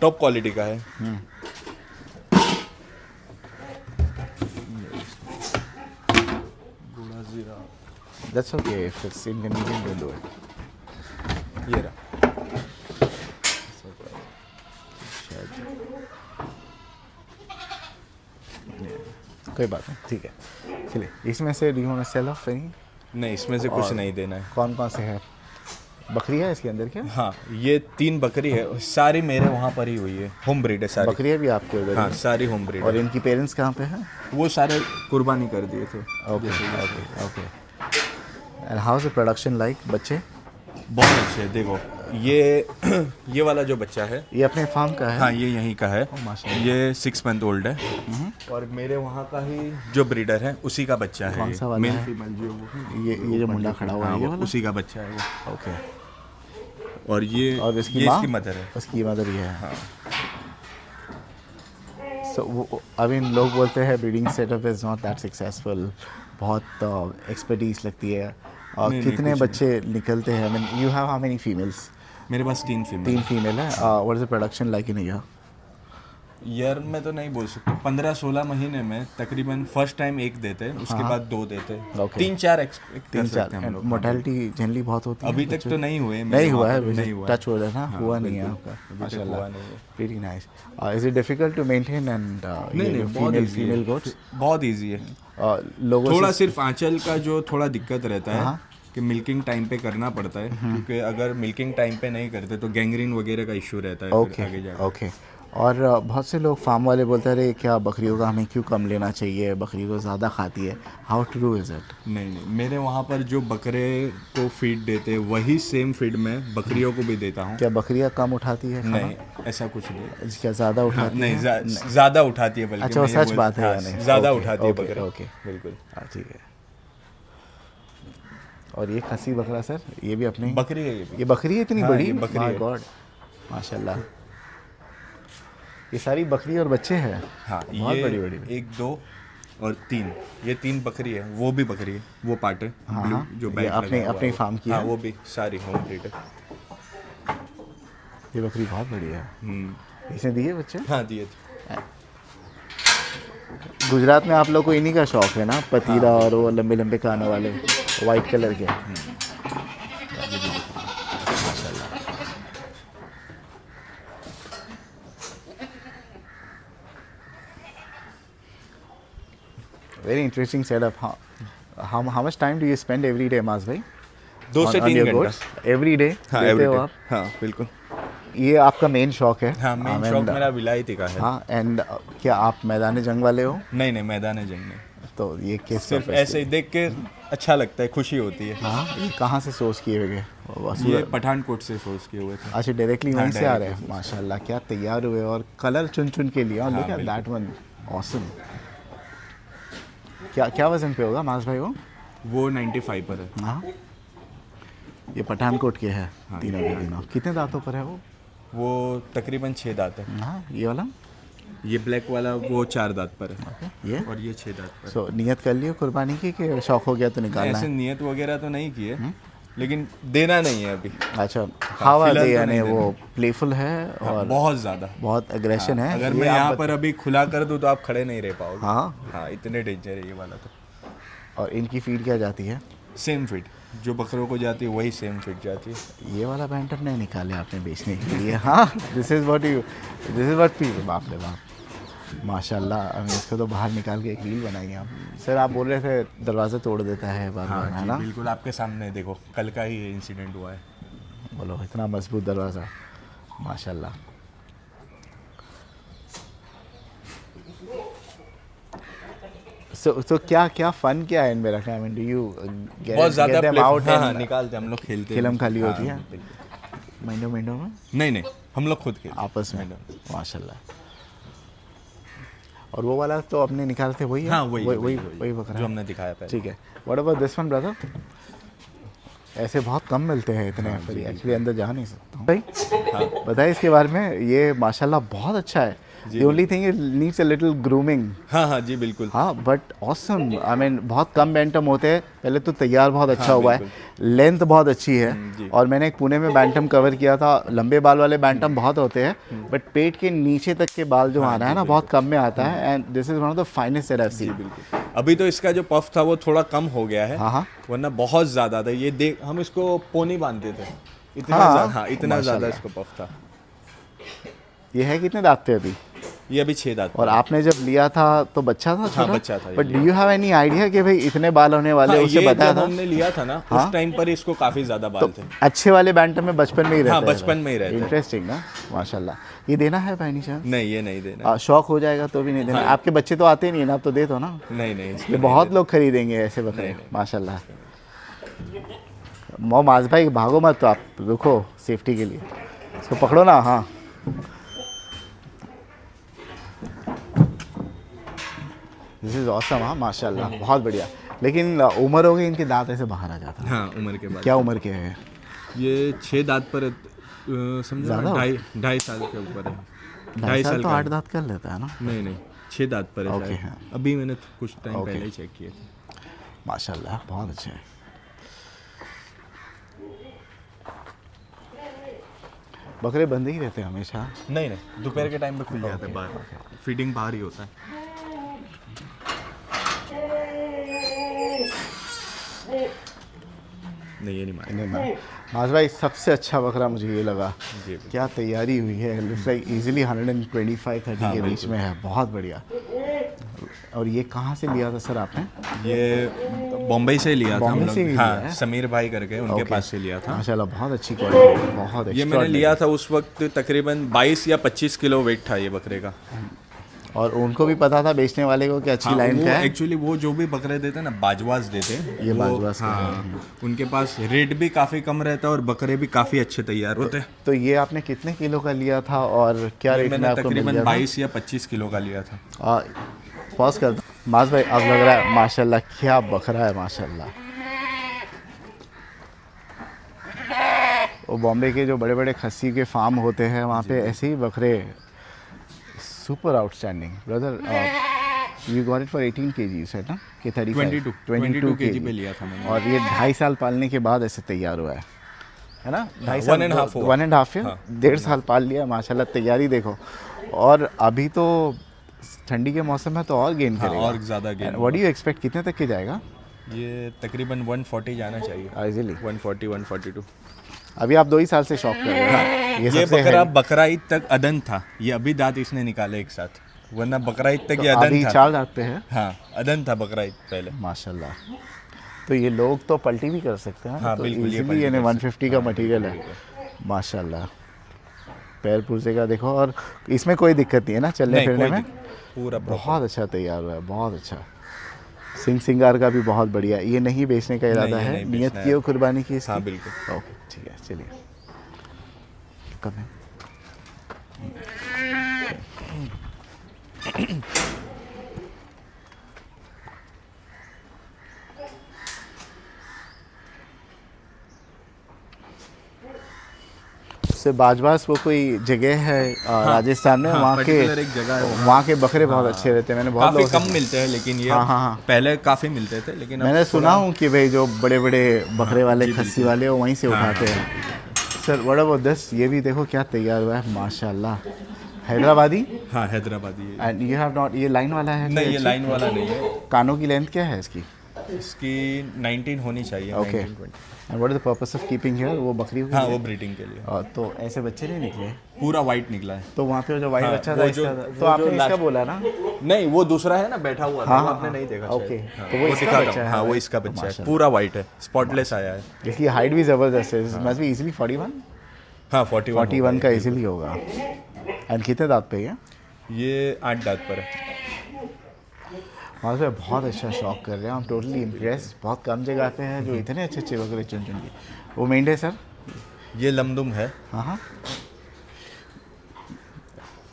Speaker 2: टॉप क्वालिटी का है। गोरा जीरा
Speaker 1: that's okay, if it's inconvenient don't do it.
Speaker 2: ये रहा।
Speaker 1: कोई बात नहीं, ठीक है। चलिए, इसमें से do you want to sell off any?
Speaker 2: नहीं इसमें से कुछ नहीं देना है।
Speaker 1: कौन कौन से है? बकरी है इसके अंदर क्या?
Speaker 2: हाँ ये 3 बकरी है, सारी मेरे वहाँ पर ही हुई है, होम ब्रीड है सारी।
Speaker 1: बकरियाँ भी आपके उधर?
Speaker 2: हाँ सारी होम ब्रीड
Speaker 1: और
Speaker 2: है।
Speaker 1: इनकी पेरेंट्स कहाँ पे हैं?
Speaker 2: वो सारे कुर्बानी कर दिए थे।
Speaker 1: Okay okay okay. And how is the production like? बच्चे
Speaker 2: बहुत अच्छे है। देखो ये वाला जो बच्चा है,
Speaker 1: ये अपने फार्म का है?
Speaker 2: हाँ ये यहीं का है।
Speaker 1: माशाल्लाह।
Speaker 2: ये 6 मंथ ओल्ड है और मेरे वहाँ का ही जो ब्रीडर है उसी का बच्चा है।
Speaker 1: कौन सा वाला
Speaker 2: मेल
Speaker 1: है?
Speaker 2: फीमेल जो वो
Speaker 1: ये जो मुंडा खड़ा हुआ
Speaker 2: हाँ,
Speaker 1: है ये
Speaker 2: वो
Speaker 1: वाला?
Speaker 2: उसी का बच्चा है वो।
Speaker 1: ओके।
Speaker 2: और ये
Speaker 1: और इसकी
Speaker 2: ये
Speaker 1: माँ?
Speaker 2: इसकी मदर है।
Speaker 1: उसकी मदर ये है। सो वो अभी लोग बोलते हैं breeding setup is not that successful, बहुत एक्सपर्टीज लगती है। और
Speaker 2: नहीं,
Speaker 1: कितने
Speaker 2: कुछ
Speaker 1: बच्चे निकलते हैं? I mean you have how many females?
Speaker 2: मेरे पास 3 फीमेल।
Speaker 1: 3 फीमेल है। What is the production like in year?
Speaker 2: Year में तो नहीं बोल सकते, 15-16 महीने में तकरीबन फर्स्ट टाइम 1 देते हैं, उसके बाद 2 देते हैं,
Speaker 1: Okay.
Speaker 2: 3-4 एक्सपेक्ट कर
Speaker 1: 3-4।
Speaker 2: सकते हैं हम लोग।
Speaker 1: मोर्टेलिटी जनरली बहुत होती है
Speaker 2: अभी तक
Speaker 1: बच्चों
Speaker 2: तो
Speaker 1: की?
Speaker 2: नहीं हुए।
Speaker 1: नहीं हुआ है,
Speaker 2: नहीं हुआ
Speaker 1: टच हो रहा है ना?
Speaker 2: हाँ,
Speaker 1: हुआ नहीं है
Speaker 2: बिल्कुल।
Speaker 1: आपका?
Speaker 2: अभी तक हुआ नहीं है।
Speaker 1: Very nice. Is it difficult to maintain and
Speaker 2: नहीं बहुत easy है।
Speaker 1: Female goats?
Speaker 2: बहुत ईजी है।
Speaker 1: लोगों
Speaker 2: थोड़ा
Speaker 1: से
Speaker 2: सिर्फ आंचल का जो थोड़ा दिक्कत रहता है
Speaker 1: हाँ।
Speaker 2: कि मिल्किंग टाइम पे करना पड़ता है, क्योंकि अगर मिल्किंग टाइम पे नहीं करते तो गैंग्रीन वगैरह का इशू रहता है फिर आगे
Speaker 1: ओके
Speaker 2: जाकर।
Speaker 1: ओके। और बहुत से लोग फार्म वाले बोलते हैं क्या बकरियों का हमें क्यों कम लेना चाहिए, बकरी को ज़्यादा खाती है? How true is it?
Speaker 2: नहीं मेरे वहाँ पर जो बकरे को फीड देते हैं वही सेम फीड मैं बकरियों को भी देता हूँ।
Speaker 1: क्या बकरियाँ कम उठाती है खाना?
Speaker 2: नहीं ऐसा कुछ नहीं।
Speaker 1: क्या ज़्यादा उठाती
Speaker 2: नहीं
Speaker 1: है?
Speaker 2: ज़्यादा उठाती है, बल्कि
Speaker 1: अच्छा, वो
Speaker 2: मैं ये
Speaker 1: सच
Speaker 2: बोल-
Speaker 1: बात है
Speaker 2: हाँ,
Speaker 1: या नहीं?
Speaker 2: ज़्यादा
Speaker 1: ओके,
Speaker 2: उठाती है
Speaker 1: ओके,
Speaker 2: बकरे।
Speaker 1: ओके।
Speaker 2: बिल्कुल।
Speaker 1: हाँ ठीक है। और ये खसी बकरा सर, ये भी अपने
Speaker 2: बकरी है ये भी।
Speaker 1: ये बकरी है इतनी
Speaker 2: हाँ,
Speaker 1: बड़ी?
Speaker 2: ये बकरी
Speaker 1: माय
Speaker 2: है।
Speaker 1: गॉड, माशाल्लाह। ये सारी बकरी और बच्चे हैं?
Speaker 2: हाँ
Speaker 1: बहुत
Speaker 2: ये
Speaker 1: बड़ी बड़ी।
Speaker 2: 1 2 और 3, ये 3 बकरी है। वो भी बकरी है, वो पार्ट है
Speaker 1: हाँ,
Speaker 2: ब्लू
Speaker 1: हाँ।
Speaker 2: जो
Speaker 1: ये
Speaker 2: बैग
Speaker 1: अपने-
Speaker 2: लगा हुआ
Speaker 1: अपने
Speaker 2: है।
Speaker 1: फार्म की
Speaker 2: हाँ
Speaker 1: है?
Speaker 2: वो भी सारी होम ब्रीड है।
Speaker 1: ये बकरी बहुत बड़ी है।
Speaker 2: हम्म।
Speaker 1: इसने दिए बच्चे?
Speaker 2: हाँ दिए थे।
Speaker 1: गुजरात में आप लोग को इन्हीं का शौक है ना, पतीला और वो लंबे लंबे कानों वाले वाइट कलर के। Very interesting setup. How much time do you spend every day Maaz भाई?
Speaker 2: 2 से 3 घंटा
Speaker 1: एवरी डे
Speaker 2: हाँ
Speaker 1: देते हो
Speaker 2: एवरीडे
Speaker 1: आप?
Speaker 2: हाँ बिल्कुल।
Speaker 1: ये आपका मेन शौक है?
Speaker 2: हाँ मेन शौक मेरा विलायती का है।
Speaker 1: हाँ, एंड क्या आप मैदान जंग वाले हो?
Speaker 2: नहीं नहीं मैदान जंग नहीं,
Speaker 1: तो ये किस
Speaker 2: सिर्फ
Speaker 1: purpose
Speaker 2: ऐसे ही देख के अच्छा लगता है, खुशी होती है।
Speaker 1: हाँ, ये कहाँ से सोच किए हुए?
Speaker 2: ये पठानकोट से सोच किए हुए थे।
Speaker 1: अच्छा, डायरेक्टली वहीं से आ रहे हैं।
Speaker 2: directly
Speaker 1: माशाल्लाह, क्या तैयार हुए और कलर चुन चुन के लिए। Look at that one, awesome. क्या क्या वजन पे होगा मास भाई वो?
Speaker 2: वो 95 पर है।
Speaker 1: हाँ, ये पठानकोट के है तीनों के तीनों। कितने दांतों पर है वो?
Speaker 2: वो तकरीबन 6 दांत है।
Speaker 1: हाँ, ये वाला?
Speaker 2: ये ब्लैक वाला वो 4 दांत पर है
Speaker 1: ये
Speaker 2: और ये 6 दांत पर है।
Speaker 1: सो नियत कर लियो कुर्बानी की कि शौक हो गया तो निकालना
Speaker 2: ऐसे
Speaker 1: है?
Speaker 2: नियत वगैरह तो नहीं किए, लेकिन देना नहीं है अभी।
Speaker 1: अच्छा, हवा
Speaker 2: फिलहाल
Speaker 1: दे,
Speaker 2: तो
Speaker 1: यानी
Speaker 2: नहीं
Speaker 1: वो प्लेफुल है
Speaker 2: हाँ,
Speaker 1: और
Speaker 2: बहुत ज़्यादा।
Speaker 1: बहुत एग्रेशन है।
Speaker 2: अगर
Speaker 1: ये
Speaker 2: मैं
Speaker 1: आप
Speaker 2: यहाँ पर अभी खुला कर दूँ तो आप खड़े नहीं रह पाओगे।
Speaker 1: हाँ,
Speaker 2: हाँ इतने डेंजर है ये वाला तो।
Speaker 1: और इनकी फीड क्या जाती है?
Speaker 2: सेम फिट जो बकरों को जाती है वही सेम फिट जाती है।
Speaker 1: ये वाला बैंटम नहीं निकाले आपने बेचने के लिए? हाँ, दिस इज़ व्हाट पीपल। बाप रे बाप, माशाल्लाह। अब इसको तो बाहर निकाल के एक रील बनाई आप। सर आप बोल रहे थे दरवाज़ा तोड़ देता है बार बार, है
Speaker 2: जी,
Speaker 1: ना?
Speaker 2: बिल्कुल आपके सामने देखो, कल का ही इंसिडेंट हुआ है।
Speaker 1: बोलो, इतना मजबूत दरवाज़ा, माशाल्लाह। So क्या क्या फन क्या है इनमें रखा है? I mean, do you
Speaker 2: बहुत ज़्यादा
Speaker 1: them
Speaker 2: play-
Speaker 1: out
Speaker 2: हाँ
Speaker 1: and
Speaker 2: हाँ निकालते हम लोग, खेलते हैं।
Speaker 1: खिलम खाली होती है?
Speaker 2: हाँ, बिल्कुल।
Speaker 1: महीनों महीनों में
Speaker 2: नहीं नहीं हम लोग खुद खेलते हैं।
Speaker 1: आपस में, माशाल्लाह। और वो वाला तो अपने निकालते वही है?
Speaker 2: हाँ वही
Speaker 1: वही बकरा
Speaker 2: जो
Speaker 1: है।
Speaker 2: हमने दिखाया पहले।
Speaker 1: ठीक है। What about this one brother? ऐसे बहुत कम मिलते हैं इतने, एक्चुअली अंदर जा नहीं सकता हूँ भाई।
Speaker 2: हाँ
Speaker 1: बताइए इसके बारे में। ये माशाल्लाह बहुत अच्छा है। The only thing is needs a little grooming।
Speaker 2: हाँ हाँ जी बिल्कुल।
Speaker 1: हाँ, बट ऑसम। आई मीन बहुत कम बैंटम होते हैं। पहले तो तैयार बहुत अच्छा हुआ है, लेंथ बहुत अच्छी है।
Speaker 2: जी।
Speaker 1: और मैंने एक पुणे में बैंटम कवर किया था। लंबे बाल वाले बैंटम बहुत होते हैं, बट पेट के नीचे तक के बाल जो आना है ना, बहुत कम में आता है। And this is one of the finest that I have seen.
Speaker 2: बिल्कुल अभी तो इसका जो पफ था वो थोड़ा कम हो गया है।
Speaker 1: हाँ हाँ,
Speaker 2: वरना बहुत ज़्यादा था। ये देख हम इसको पोनी बांधते थे, इतना
Speaker 1: हाँ,
Speaker 2: ज़्यादा। हाँ इतना ज़्यादा
Speaker 1: माशाल्लाह।
Speaker 2: इसको पफ था।
Speaker 1: ये है कितने दांत थे अभी?
Speaker 2: ये अभी 6 दांत।
Speaker 1: और आपने जब लिया था तो बच्चा था छोटा?
Speaker 2: बच्चा था ये
Speaker 1: but do you have any idea कि भाई इतने बाल होने वाले? उसे
Speaker 2: ये
Speaker 1: बताया
Speaker 2: जब
Speaker 1: था?
Speaker 2: हमने लिया था ना
Speaker 1: हाँ?
Speaker 2: उस टाइम पर इसको काफ़ी ज़्यादा बाल थे।
Speaker 1: अच्छे वाले बैंटम में बचपन में ही रहते
Speaker 2: हाँ
Speaker 1: हैं?
Speaker 2: बचपन में ही रहते हैं।
Speaker 1: इंटरेस्टिंग ना, माशाल्लाह। ये देना है भाई निशान?
Speaker 2: नहीं ये नहीं देना।
Speaker 1: शौक हो जाएगा तो भी नहीं देना। आपके बच्चे तो आते नहीं है ना, आप तो दे दो ना।
Speaker 2: नहीं नहीं इसको
Speaker 1: ये
Speaker 2: नहीं
Speaker 1: बहुत लोग खरीदेंगे ऐसे बकरे,
Speaker 2: नहीं।
Speaker 1: माशाल्लाह। माज भाई भागो मत, तो आप रुको सेफ्टी के लिए। इसको पकड़ो ना। हाँ, दिस इज ऑसम। हाँ माशाल्लाह, बहुत बढ़िया। लेकिन उम्र हो गई इनके दांत ऐसे बाहर आ जाता है।
Speaker 2: हाँ उम्र के बाद।
Speaker 1: क्या उम्र के हैं?
Speaker 2: ये 6 दांत पर समझो
Speaker 1: ज़्यादा हो?
Speaker 2: 2.5 साल के ऊपर है।
Speaker 1: 2.5 साल तो
Speaker 2: का
Speaker 1: 8 दांत कर लेता है ना?
Speaker 2: नहीं नहीं 6 दांत पर है
Speaker 1: ओके,
Speaker 2: शायद।
Speaker 1: हाँ।
Speaker 2: अभी मैंने कुछ टाइम
Speaker 1: ओके।
Speaker 2: पहले ही चेक किए थे।
Speaker 1: माशाल्लाह, बहुत अच्छे हैं। बकरे बंद ही रहते हैं हमेशा?
Speaker 2: नहीं नहीं दोपहर के टाइम पे खुल जाता है बाहर। फीडिंग बाहर ही होता है। नहीं ये नहीं मारा।
Speaker 1: नहीं मैं माज भाई, सबसे अच्छा बकरा मुझे ये लगा।
Speaker 2: जी बिल्कुल।
Speaker 1: क्या तैयारी हुई है। लुक्स लाइक इजीली 125-130
Speaker 2: हाँ,
Speaker 1: के बीच में है। बहुत बढ़िया। और ये कहाँ से लिया था सर आपने?
Speaker 2: ये बॉम्बे से लिया था हम
Speaker 1: बॉम्बे से ही
Speaker 2: लोग।
Speaker 1: लिया
Speaker 2: हाँ
Speaker 1: है?
Speaker 2: समीर भाई करके उनके
Speaker 1: ओके।
Speaker 2: पास से लिया था।
Speaker 1: माशाल्लाह, बहुत अच्छी क्वालिटी, बहुत
Speaker 2: ये मैंने लिया था उस वक्त तकरीबन 22 या 25 किलो वेट था ये बकरे का।
Speaker 1: और उनको भी पता था बेचने वाले को कि अच्छी लाइन का है।
Speaker 2: एक्चुअली वो जो भी बकरे देते हैं ना, बाजवास देते हैं।
Speaker 1: ये
Speaker 2: वो-
Speaker 1: बाजवास के
Speaker 2: हाँ उनके पास रेट भी काफ़ी कम रहता है और बकरे भी काफ़ी अच्छे तैयार होते हैं।
Speaker 1: तो ये आपने कितने किलो का लिया था और क्या रेट में
Speaker 2: मैंने
Speaker 1: आपको मिल
Speaker 2: तकरीबन
Speaker 1: गया था?
Speaker 2: 22 या 25 किलो का लिया था।
Speaker 1: पॉज कर दो माज भाई। अब लग रहा है माशाल्लाह, क्या बकरा है माशाल्लाह। वो बॉम्बे के जो बड़े बड़े खस्सी के फार्म होते हैं वहाँ पे ऐसे ही बकरे super outstanding. Brother you got it for 18 kg है ना कि
Speaker 2: 22 kg पे लिया था मैंने।
Speaker 1: और ये 2.5 साल पालने के बाद ऐसे तैयार हुआ है ना? 2.5 साल,
Speaker 2: 1.5 हुआ।
Speaker 1: 1.5
Speaker 2: हाँ।
Speaker 1: 1.5 साल पाल लिया माशाल्लाह। तैयारी देखो। और अभी तो ठंडी के मौसम में तो और गेन
Speaker 2: हाँ,
Speaker 1: करेगा।
Speaker 2: और ज़्यादा gain
Speaker 1: what do you expect, कितने तक के जाएगा
Speaker 2: ये तकरीबन 140 जाना चाहिए,
Speaker 1: इजीली?
Speaker 2: 140 142।
Speaker 1: अभी आप 2 ही साल से शौक कर रहे हैं।
Speaker 2: ये
Speaker 1: सबसे
Speaker 2: बकरा
Speaker 1: है।
Speaker 2: बकरा ईद तक अदन था, ये अभी दांत इसने निकाले एक साथ, वरना बकरा ईद तक
Speaker 1: तो
Speaker 2: ये अदन
Speaker 1: अभी
Speaker 2: था।
Speaker 1: 4 दांत हैं।
Speaker 2: हाँ, अदन था बकरा ईद पहले।
Speaker 1: माशाल्लाह। तो ये लोग तो पलटी भी कर सकते हैं।
Speaker 2: हाँ,
Speaker 1: तो
Speaker 2: बिल्कुल, ये
Speaker 1: इजीली
Speaker 2: पलटी
Speaker 1: यानी
Speaker 2: कर
Speaker 1: 150 का मटेरियल है। माशाल्लाह। पैर पूछे का देखो, और इसमें कोई दिक्कत नहीं है ना चलने
Speaker 2: नहीं,
Speaker 1: फिरने
Speaker 2: कोई
Speaker 1: में?
Speaker 2: पूरा
Speaker 1: बहुत अच्छा तैयार हुआ है, बहुत अच्छा। सिंग सिंगार का भी बहुत बढ़िया। ये नहीं बेचने का इरादा
Speaker 2: नहीं, ये
Speaker 1: है,
Speaker 2: नहीं
Speaker 1: नियत
Speaker 2: बेचना
Speaker 1: की
Speaker 2: है।
Speaker 1: हो कुर्बानी की इसकी?
Speaker 2: हाँ, बिल्कुल।
Speaker 1: ओके ठीक है, चलिए कब है? उससे बाजबास वो कोई जगह है राजस्थान में,
Speaker 2: हाँ,
Speaker 1: वहाँ के
Speaker 2: particular एक जगह है
Speaker 1: वहाँ के बकरे बहुत अच्छे रहते हैं। मैंने बहुत
Speaker 2: काफ़ी
Speaker 1: लोगों से
Speaker 2: कम मिलते हैं, लेकिन ये
Speaker 1: हाँ, हाँ, हाँ।
Speaker 2: पहले काफ़ी मिलते थे, लेकिन अब
Speaker 1: मैंने सुना
Speaker 2: थोड़ा-
Speaker 1: हूँ कि भाई जो बड़े बड़े बकरे वाले
Speaker 2: जी,
Speaker 1: खस्सी
Speaker 2: बिल्कुल।
Speaker 1: वाले वो वहीं से
Speaker 2: हाँ,
Speaker 1: उठाते हैं। Sir what about this? ये भी देखो क्या तैयार हुआ है, माशाल्लाह। हैदराबादी?
Speaker 2: हाँ, हैदराबादी है।
Speaker 1: एंड यू हैव नॉट, ये लाइन वाला है?
Speaker 2: नहीं, ये
Speaker 1: अच्छी?
Speaker 2: लाइन वाला नहीं है,
Speaker 1: कानों की लेंथ क्या है इसकी?
Speaker 2: इसकी 19 होनी चाहिए,
Speaker 1: okay.
Speaker 2: 19 20।
Speaker 1: And what is the purpose of keeping here? वो बकरी
Speaker 2: हाँ, वो ब्रीडिंग के लिए।
Speaker 1: तो ऐसे बच्चे नहीं निकले?
Speaker 2: पूरा वाइट निकला है।
Speaker 1: तो वहाँ पे जो वाइट
Speaker 2: हाँ,
Speaker 1: बच्चा
Speaker 2: वो
Speaker 1: था
Speaker 2: जो-
Speaker 1: इसका
Speaker 2: वो
Speaker 1: तो
Speaker 2: जो
Speaker 1: आपने इसका
Speaker 2: लास्ट-
Speaker 1: बोला ना?
Speaker 2: नहीं, वो दूसरा है ना, बैठा हुआ था,
Speaker 1: हाँ,
Speaker 2: वो
Speaker 1: हाँ,
Speaker 2: आपने
Speaker 1: हाँ।
Speaker 2: नहीं देखा
Speaker 1: ओके,
Speaker 2: शायद। हाँ,
Speaker 1: तो वो इसका
Speaker 2: दिखाता
Speaker 1: बच्चा
Speaker 2: हूँ।
Speaker 1: है?
Speaker 2: हाँ, वो इसका बच्चा है,
Speaker 1: माशाल्लाह।
Speaker 2: पूरा वाइट है, स्पॉटलेस आया है।
Speaker 1: इसकी हाइट भी ज़बरदस्त है, मस्ट बी इजीली 41?
Speaker 2: हाँ, 41
Speaker 1: 41 का
Speaker 2: होगा
Speaker 1: इजीली होगा। एंड कितने दांत पे है?
Speaker 2: ये 8 दांत पर है।
Speaker 1: वहाँ से बहुत अच्छा शौक कर रहे हैं, हम टोटली इम्प्रेस। बहुत कम जगह पे है जो इतने अच्छे अच्छे बकरे चुन चुन के। वो मेंढे सर?
Speaker 2: ये लमदुम है।
Speaker 1: हाँ हाँ।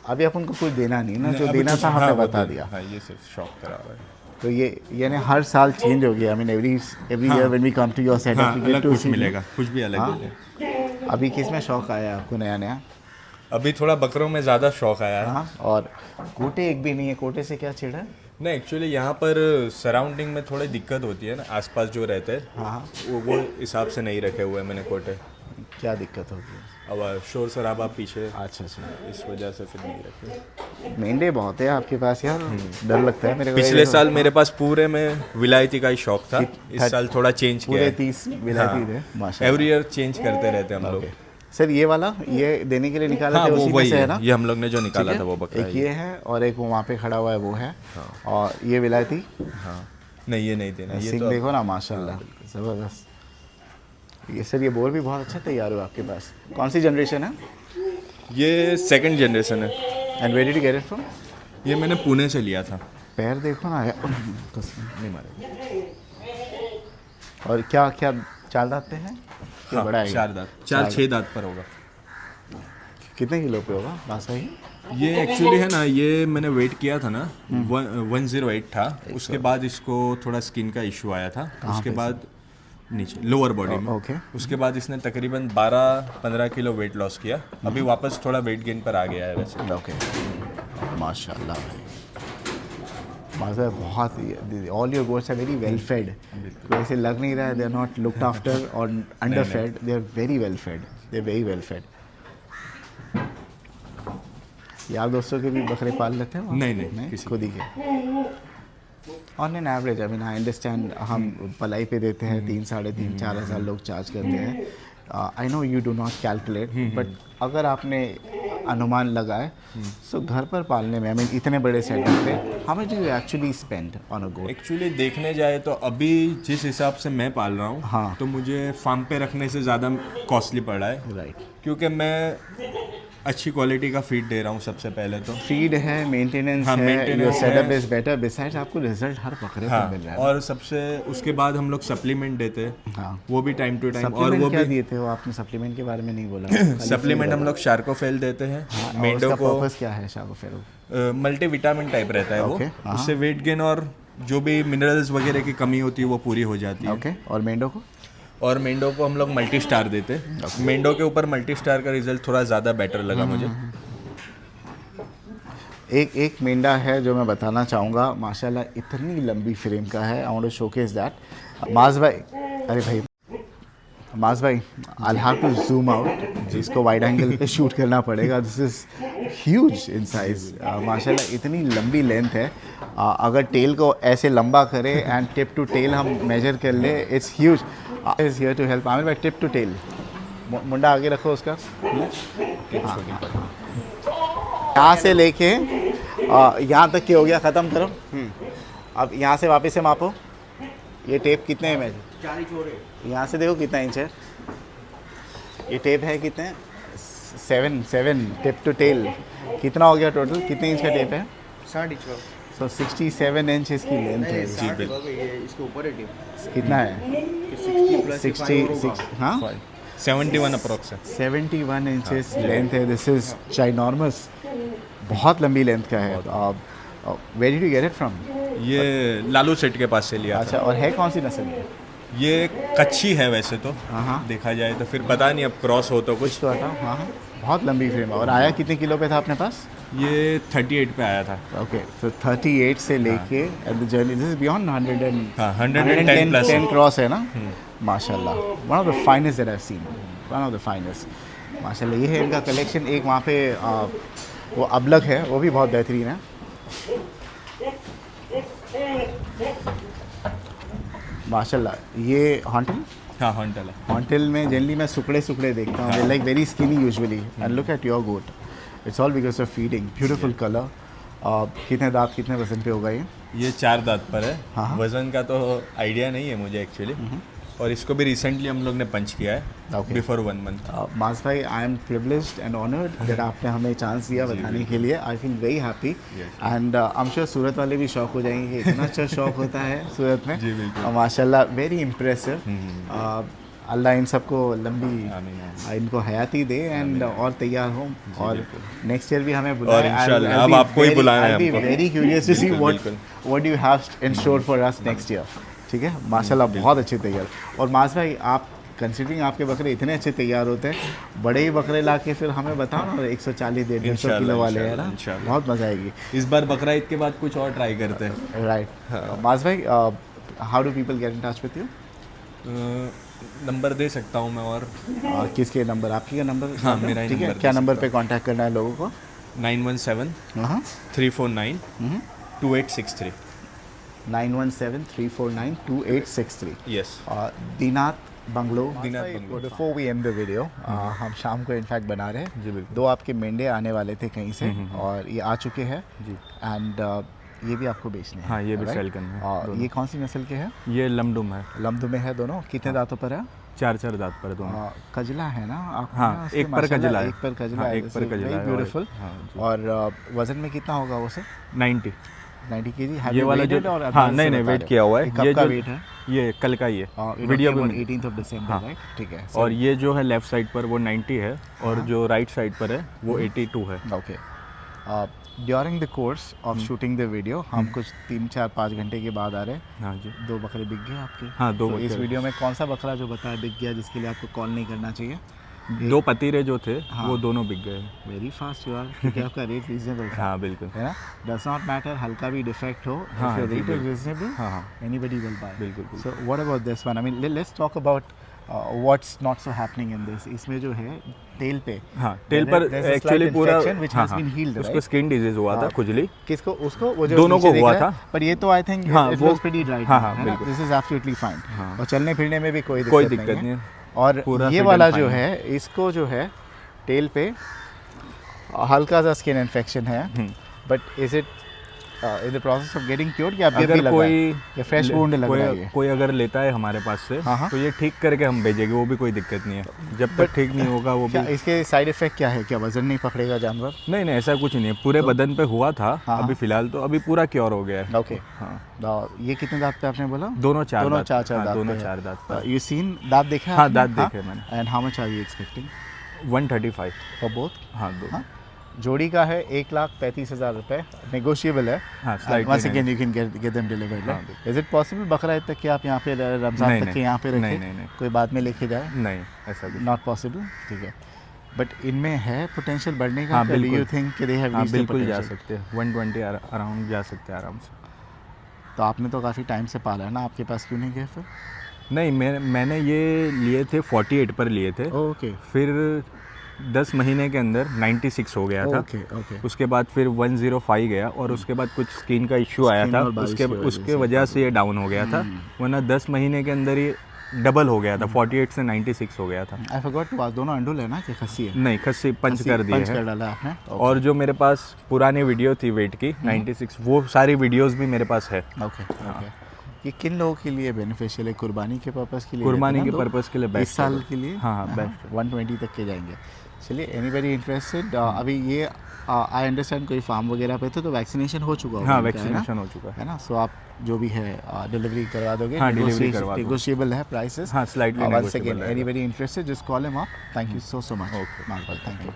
Speaker 1: अभी अपन को कुछ देना नहीं ना, जो
Speaker 2: अभी
Speaker 1: देना
Speaker 2: कुछ-
Speaker 1: था
Speaker 2: हाँ,
Speaker 1: हमने
Speaker 2: वो
Speaker 1: बता
Speaker 2: दे-
Speaker 1: दिया।
Speaker 2: हाँ, ये सिर्फ शौक करा हुआ है।
Speaker 1: तो ये यानी हर साल चेंज हो गया। I mean every year when we come to your setup
Speaker 2: हाँ,
Speaker 1: वी
Speaker 2: अलग
Speaker 1: गेट टू
Speaker 2: कुछ
Speaker 1: सी।
Speaker 2: मिलेगा, कुछ भी अलग
Speaker 1: हाँ?
Speaker 2: मिलेगा।
Speaker 1: अभी किस में शौक आया आपको नया नया?
Speaker 2: अभी थोड़ा बकरों में ज़्यादा शौक आया है।
Speaker 1: हाँ। और कोटे एक भी नहीं है, कोटे से क्या छिड़ा है?
Speaker 2: नहीं, एक्चुअली यहाँ पर सराउंडिंग में थोड़ी दिक्कत होती है ना, आसपास जो रहते हैं
Speaker 1: हाँ।
Speaker 2: वो हिसाब से नहीं रखे हुए हैं मैंने कोटे।
Speaker 1: क्या दिक्कत होगी?
Speaker 2: अब शोर शराबा पीछे,
Speaker 1: अच्छा अच्छा।
Speaker 2: इस वजह से फिर नहीं रखे।
Speaker 1: मेंढे बहुत है आपके पास यार, डर लगता है मेरे को।
Speaker 2: पिछले साल मेरे पास पूरे में विलायती का ही शौक था, इस साल थोड़ा चेंज किया
Speaker 1: पूरे
Speaker 2: है।
Speaker 1: 30 विलायती थे माशाल्लाह।
Speaker 2: एवरी ईयर चेंज करते रहते हैं हम लोग।
Speaker 1: सर ये वाला ये देने के लिए निकाला
Speaker 2: हाँ,
Speaker 1: था
Speaker 2: वो
Speaker 1: उसी में
Speaker 2: वही
Speaker 1: से है
Speaker 2: है,
Speaker 1: ना?
Speaker 2: ये हम लोग ने जो निकाला
Speaker 1: ठीक
Speaker 2: था
Speaker 1: है?
Speaker 2: वो बकरा
Speaker 1: एक ये है और एक वो वहाँ पे खड़ा हुआ है वो है। और ये विलायती
Speaker 2: हाँ, नहीं ये नहीं देना, ये
Speaker 1: सिंह
Speaker 2: तो
Speaker 1: देखो ना माशाल्लाह, ज़बरदस्त। ये सर ये बोर भी बहुत अच्छा तैयार हुआ आपके पास। कौन सी जनरेशन है?
Speaker 2: ये सेकंड जनरेशन है।
Speaker 1: And where did you get it from?
Speaker 2: ये मैंने पुणे से लिया था।
Speaker 1: पैर देखो ना यार, कसम।
Speaker 2: नहीं मारे।
Speaker 1: और क्या क्या चाल दांत पे है? क्या
Speaker 2: हाँ,
Speaker 1: बड़ा है ये?
Speaker 2: 4 दांत, 4-6 दांत पर होगा।
Speaker 1: कितने किलो पे होगा बासा ही?
Speaker 2: ये एक्चुअली है ना, ये मैंने वेट किया था ना, 108 था। उसके बाद इसको थोड़ा स्किन का इशू आया था, उसके बाद नीचे लोअर बॉडी में।
Speaker 1: ओके।
Speaker 2: उसके बाद इसने तकरीबन 12-15 किलो वेट लॉस किया, अभी वापस थोड़ा वेट गेन पर आ गया है वैसे।
Speaker 1: ओके माशाल्लाह भाई, माशा बहुत। All your goats are very well fed. वैसे लग नहीं रहा है they are not looked after और underfed, they are very well fed, they are very well fed. यार दोस्तों के भी बकरे पाल लेते हैं?
Speaker 2: नहीं, किसी
Speaker 1: खुद ही के। On an average I mean I understand, हम पलाई पे देते हैं 3-3.5-4 हज़ार लोग चार्ज करते हैं। I know you do not calculate, but अगर आपने अनुमान लगाए सो घर पर पालने में आई मीन इतने बड़े सेटअप पे how much do you actually spend on a goat?
Speaker 2: Actually देखने जाए तो अभी जिस हिसाब से मैं पाल रहा हूँ,
Speaker 1: हाँ।
Speaker 2: तो मुझे फार्म पे रखने से ज़्यादा कॉस्टली पड़ रहा है,
Speaker 1: राइट।
Speaker 2: क्योंकि मैं अच्छी क्वालिटी का फीड दे रहा हूँ सबसे पहले तो।
Speaker 1: फीड है, मेंटेनेंस
Speaker 2: हाँ,
Speaker 1: है,
Speaker 2: maintenance
Speaker 1: योर सेटअप
Speaker 2: है।
Speaker 1: इज बेटर, बिसाइड्स आपको रिजल्ट हर बकरे
Speaker 2: हाँ,
Speaker 1: पर मिल रहा है।
Speaker 2: और सबसे उसके बाद हम लोग सप्लीमेंट देते हैं,
Speaker 1: हाँ।
Speaker 2: वो भी टाइम टू टाइम। और
Speaker 1: सप्लीमेंट
Speaker 2: वो
Speaker 1: क्या
Speaker 2: भी
Speaker 1: दिए थे वो आपने? सप्लीमेंट के बारे में नहीं बोला।
Speaker 2: सप्लीमेंट हम लोग शार्कोफेल देते हैं, मेंढो
Speaker 1: उसका
Speaker 2: को।
Speaker 1: पर्पस क्या है शार्कोफेरो?
Speaker 2: मल्टी विटामिन टाइप रहता है वो,
Speaker 1: Okay, हाँ।
Speaker 2: उससे वेट गेन और जो भी मिनरल्स वगैरह की कमी होती है वो पूरी हो जाती है।
Speaker 1: ओके। और मेंढो को?
Speaker 2: और मेंढो को हम लोग मल्टी स्टार देते हैं। मेंढो के ऊपर मल्टी स्टार का रिजल्ट थोड़ा ज़्यादा बेटर लगा मुझे।
Speaker 1: एक मेंढा है जो मैं बताना चाहूँगा, माशाल्लाह इतनी लंबी फ्रेम का है। I want to showcase that. Maaz भाई, अरे भाई मास भाई I have to zoom out, इसको वाइड एंगल पे शूट करना पड़ेगा. This is huge in size. माशाल्लाह इतनी लंबी लेंथ है. अगर टेल को ऐसे लंबा करे एंड टिप टू टेल हम मेजर कर ले, it's huge. Is here to help. Aamir भाई टिप टू टेल मुंडा आगे रखो उसका. यहाँ से लेके यहाँ तक के हो गया, ख़त्म करो. अब यहाँ से वापस से मापो. ये टेप कितने एम है?
Speaker 3: 4 इंच हो रहे.
Speaker 1: यहाँ से देखो कितना इंच है. ये टेप है कितने? 7 टिप टू टेल. कितना हो गया टोटल? कितने इंच का टेप है?
Speaker 3: 60 इंच का.
Speaker 1: सो 67 इंच इसकी लेंथ है.
Speaker 3: जी बिल्कुल. ये इसके ऊपर है टिप.
Speaker 1: कितना है?
Speaker 3: 60 प्लस
Speaker 1: 66. हाँ
Speaker 2: 71 अप्रॉक्स है.
Speaker 1: 71 इंचेस लेंथ है. This is ginormous. बहुत लंबी लेंथ का है. Where did you get it from?
Speaker 2: ये लालू सेठ के पास से लिया
Speaker 1: अच्छा,
Speaker 2: था.
Speaker 1: और है कौन सी नस्ल है?
Speaker 2: ये कच्ची है वैसे तो,
Speaker 1: हाँ.
Speaker 2: देखा जाए तो, फिर पता नहीं अब क्रॉस हो तो कुछ.
Speaker 1: तो हटाओ. हाँ, बहुत लंबी फ्रेम है. और आया कितने किलो पे था अपने पास?
Speaker 2: ये 38 पे आया था.
Speaker 1: ओके, सो 38 से लेके at the journey this is beyond 100 and
Speaker 2: हाँ 110 प्लस
Speaker 1: 10 क्रॉस है ना. माशाल्लाह, one of the finest that I have seen. One of the finest. माशाल्लाह, ये है इनका कलेक्शन. एक वहाँ पे वो अबलग है, वो भी बहुत बेहतरीन है. माशाल्लाह. ये हॉन्टल.
Speaker 2: हाँ हॉन्टल है.
Speaker 1: हॉन्टल में जनरली मैं सुकड़े देखता हूँ. Like very skinny usually. And look at your goat. It's all because of feeding. Beautiful colour. कितने दांत कितने वजन पे होगा ये?
Speaker 2: ये 4 दांत पर है.
Speaker 1: हाँ.
Speaker 2: वजन का तो आइडिया नहीं है मुझे एक्चुअली. और इसको भी रिसेंटली हम लोग ने पंच किया है.
Speaker 1: Okay.
Speaker 2: Before 1 month.
Speaker 1: मास भाई, I am privileged and honoured that आपने हमें चांस दिया बताने के लिए. I feel very happy. And I am sure Surat वाले भी शौक हो जाएंगे. इतना अच्छा शौक होता है सूरत में.
Speaker 2: जी बिल्कुल.
Speaker 1: माशाल्लाह, वेरी इम्प्रेसिव. अल्लाह इन सबको लंबी
Speaker 2: आमीन.
Speaker 1: इनको हयाती दे एंड और तैयार हो. और नेक्स्ट ईयर भी हमें
Speaker 2: और
Speaker 1: बुलाएं.
Speaker 2: इंशाल्लाह अब आपको ही बुलाना है हमको.
Speaker 1: वेरी क्यूरियस टू सी
Speaker 2: बिल्कुल.
Speaker 1: What you have in store for us next year. ठीक है. माशाल्लाह बहुत अच्छे तैयार. और मास भाई, आप कंसिडरिंग आपके बकरे इतने अच्छे तैयार होते हैं, बड़े ही बकरे ला के फिर हमें बताओ ना 140-150 किलो वाले है ना.
Speaker 2: इंशाल्लाह.
Speaker 1: बहुत मज़ा आएगी.
Speaker 2: इस बार बकरा ईद के बाद कुछ और ट्राई करते हैं.
Speaker 1: राइट. मास भाई, how do people get in touch with you?
Speaker 2: Number दे सकता हूँ मैं. और
Speaker 1: किसके नंबर? आपकी का नंबर?
Speaker 2: हाँ, मेरा ही
Speaker 1: ठीक है.
Speaker 2: नंबर
Speaker 1: क्या
Speaker 2: दे
Speaker 1: नंबर
Speaker 2: सकता
Speaker 1: पे कांटेक्ट करना है लोगों को?
Speaker 2: 917
Speaker 1: हाँ
Speaker 2: 349 2863.
Speaker 1: 917-349-2863.
Speaker 2: Yes.
Speaker 1: Dinath bungalow.
Speaker 2: Dinath bungalow.
Speaker 1: Before we end the video, हम शाम को इनफैक्ट बना रहे हैं.
Speaker 2: जी बिल्कुल.
Speaker 1: 2 आपके मेंढे आने वाले थे कहीं से और ये आ चुके हैं.
Speaker 2: जी.
Speaker 1: एंड ये भी आपको बेचने हैं.
Speaker 2: हाँ, ये भी
Speaker 1: right?
Speaker 2: सेल करना है.
Speaker 1: और
Speaker 2: दोनों.
Speaker 1: ये कौन सी नस्ल के हैं?
Speaker 2: ये लमडुम है.
Speaker 1: लमदु में है दोनों. कितने दांतों पर है?
Speaker 2: 4 दांत पर दोनों.
Speaker 1: कजला है ना आपको?
Speaker 2: हाँ,
Speaker 1: ना उसके
Speaker 2: एक पर
Speaker 1: माशाल्लाह
Speaker 2: कजला है.
Speaker 1: एक पर कजला
Speaker 2: हाँ,
Speaker 1: है.
Speaker 2: एक पर कजला है.
Speaker 1: ब्यूटीफुल.
Speaker 2: हाँ, जी.
Speaker 1: और वजन में कितना होगा वो सर?
Speaker 2: 90.
Speaker 1: 90 केजी.
Speaker 2: ये वाला जो, हाँ नहीं वेट किया हुआ है.
Speaker 1: ये
Speaker 2: ये
Speaker 1: का
Speaker 2: जो
Speaker 1: वेट है?
Speaker 2: ये कल का ही है.
Speaker 1: वीडियो
Speaker 2: वीडियो
Speaker 1: में
Speaker 2: में.
Speaker 1: 18th of December.
Speaker 2: हाँ.
Speaker 1: राइट. ठीक है.
Speaker 2: और ये जो है लेफ्ट साइड पर वो 90 है. और जो राइट साइड पर है वो 82 है.
Speaker 1: Okay. During the course of shooting the video हम कुछ 3-4-5 घंटे के बाद आ रहे हैं.
Speaker 2: हाँ जी.
Speaker 1: 2 बकरे बिक गए आपके.
Speaker 2: हाँ 2
Speaker 1: तो इस
Speaker 2: बकरे.
Speaker 1: वीडियो में कौन सा बकरा जो बताया बिक गया जिसके लिए आपको कॉल नहीं करना चाहिए?
Speaker 2: 2 पतीरे जो थे
Speaker 1: हाँ.
Speaker 2: वो दोनों बिक गए.
Speaker 1: Very fast you are. क्योंकि आपका रेट रीजनेबल था.
Speaker 2: हाँ बिल्कुल.
Speaker 1: है ना. डज नॉट मैटर हल्का भी डिफेक्ट हो.
Speaker 2: हाँ,
Speaker 1: रेट
Speaker 2: जी,
Speaker 1: इज
Speaker 2: बिल्कुल.
Speaker 1: रीजनेबल.
Speaker 2: हाँ हाँ
Speaker 1: एनीबडी विल बाय.
Speaker 2: बिल्कुल.
Speaker 1: So what about this one? I mean let's talk about what's not so happening in this. इसमें जो है टेल पे.
Speaker 2: हाँ टेल पर एक्चुअली पूरा
Speaker 1: which has been healed,
Speaker 2: उसको
Speaker 1: right?
Speaker 2: स्किन डिजीज हुआ था.
Speaker 1: हाँ.
Speaker 2: खुजली.
Speaker 1: किसको? उसको? वो जो
Speaker 2: दोनों
Speaker 1: नीचे
Speaker 2: को
Speaker 1: दिख
Speaker 2: हुआ
Speaker 1: रहा है.
Speaker 2: था.
Speaker 1: पर ये तो आई थिंक
Speaker 2: हाँ,
Speaker 1: इट
Speaker 2: वो-
Speaker 1: वाज प्रीटी ड्राई.
Speaker 2: हाँ, हाँ, बिल्कुल.
Speaker 1: This is absolutely fine.
Speaker 2: हाँ.
Speaker 1: और चलने फिरने में भी कोई
Speaker 2: कोई
Speaker 1: दिक्कत
Speaker 2: दिक्कत नहीं है.
Speaker 1: और
Speaker 2: पूरा
Speaker 1: ये
Speaker 2: fit
Speaker 1: वाला
Speaker 2: and
Speaker 1: जो
Speaker 2: fine.
Speaker 1: है इसको जो है टेल पे हल्का सा स्किन इन्फेक्शन है. But is it in the process of getting cured या अभी
Speaker 2: अगर
Speaker 1: लगा
Speaker 2: कोई
Speaker 1: है? या फ्रेश वुंड लग रहा है ये?
Speaker 2: कोई अगर लेता है हमारे पास से
Speaker 1: हाँ, हाँ.
Speaker 2: तो ये ठीक करके हम भेजेंगे. वो भी कोई दिक्कत नहीं है. जब तक ठीक नहीं होगा वो
Speaker 1: क्या
Speaker 2: भी.
Speaker 1: इसके साइड इफेक्ट क्या है? क्या वजन नहीं पकड़ेगा जानवर?
Speaker 2: नहीं ऐसा कुछ नहीं है. पूरे बदन पे हुआ था.
Speaker 1: हाँ,
Speaker 2: अभी फिलहाल तो अभी पूरा क्योर हो गया है.
Speaker 1: ओके.
Speaker 2: हाँ
Speaker 1: ये कितने दांत पे आपने बोला?
Speaker 2: दोनों 4
Speaker 1: दोनों
Speaker 2: दांत.
Speaker 1: 4
Speaker 2: हाँ,
Speaker 1: दांत
Speaker 2: दोनों
Speaker 1: पे
Speaker 2: 4 दांत पर.
Speaker 1: यू सीन दांत देखे?
Speaker 2: हाँ, दांत देखे मैंने.
Speaker 1: And how much are you expecting
Speaker 2: 135
Speaker 1: for both?
Speaker 2: हाँ 2.
Speaker 1: हाँ? जोड़ी का है 1,35,000 रुपये. नेगोशिएबल है.
Speaker 2: हाँ slightly
Speaker 1: once again you can get them delivered.
Speaker 2: हाँ,
Speaker 1: is it possible Bakra Eid तक कि आप यहाँ पे रमजान
Speaker 2: नहीं,
Speaker 1: तक के यहाँ पे
Speaker 2: नहीं,
Speaker 1: रखें?
Speaker 2: नहीं.
Speaker 1: कोई बाद में लेके जाए?
Speaker 2: नहीं ऐसा कुछ.
Speaker 1: Not possible. ठीक है. बट इनमें है पोटेंशियल बढ़ने का?
Speaker 2: हाँ, बिल्कुल.
Speaker 1: यू थिंक दे हैव
Speaker 2: हाँ
Speaker 1: रीच्ड द
Speaker 2: बिल्कुल जा
Speaker 1: पोटेंशियल?
Speaker 2: सकते हैं. 120 अराउंड जा सकते हैं आराम से.
Speaker 1: तो आपने तो काफ़ी टाइम से पाला है ना, आपके पास क्यों नहीं गए फिर?
Speaker 2: नहीं, मैंने ये लिए थे 48 पर लिए थे,
Speaker 1: ओके
Speaker 2: फिर 10 महीने के अंदर 96 हो गया था।
Speaker 1: ओके ओके
Speaker 2: उसके बाद फिर 105 गया और उसके बाद कुछ स्किन का इश्यू आया
Speaker 1: स्किन
Speaker 2: था,
Speaker 1: और बारिश
Speaker 2: उसके
Speaker 1: की वजह
Speaker 2: उसके
Speaker 1: से
Speaker 2: वजह से ये डाउन हो गया था, वरना 10 महीने के अंदर ये डबल हो गया था, 48 से 96 हो गया था।
Speaker 1: आई फॉरगॉट टू आस्क, दोनों अंडुल है ना कि खस्सी है?
Speaker 2: नहीं, खस्सी पंच कर दिए
Speaker 1: पंच
Speaker 2: हैं।
Speaker 1: कर डाला आपने?
Speaker 2: और जो मेरे पास पुरानी वीडियो थी वेट की 96, वो सारी वीडियोस भी मेरे पास है।
Speaker 1: Okay okay. ये किन लोगों के लिए बेनिफिशियल है? कुर्बानी के पर्पस के लिए?
Speaker 2: कुर्बानी
Speaker 1: रहते
Speaker 2: के
Speaker 1: हैं ना लोग?
Speaker 2: पर्पस के लिए
Speaker 1: इस
Speaker 2: बेस्ट
Speaker 1: साल के लिए?
Speaker 2: हाँ, बेस्ट
Speaker 1: 120 तक के जाएंगे। चलिए, एनीबडी इंटरेस्टेड? अभी ये आई अंडरस्टैंड कोई फार्म वगैरह पे तो वैक्सीनेशन हो चुका होगा
Speaker 2: हाँ,
Speaker 1: इनका, है ना?
Speaker 2: वैक्सीनेशन हो चुका है।
Speaker 1: है ना? सो आप जो भी है डिलीवरी करवा दोगे?
Speaker 2: हाँ, delivery करवा दूंगा।
Speaker 1: नेगोशिएबल है प्राइसेस?
Speaker 2: हाँ, slightly
Speaker 1: वंस
Speaker 2: negotiable
Speaker 1: अगेन,
Speaker 2: रहेगा।
Speaker 1: Anybody interested just call him up. Thank you so much
Speaker 2: Okay.
Speaker 1: Nagpal, thank you.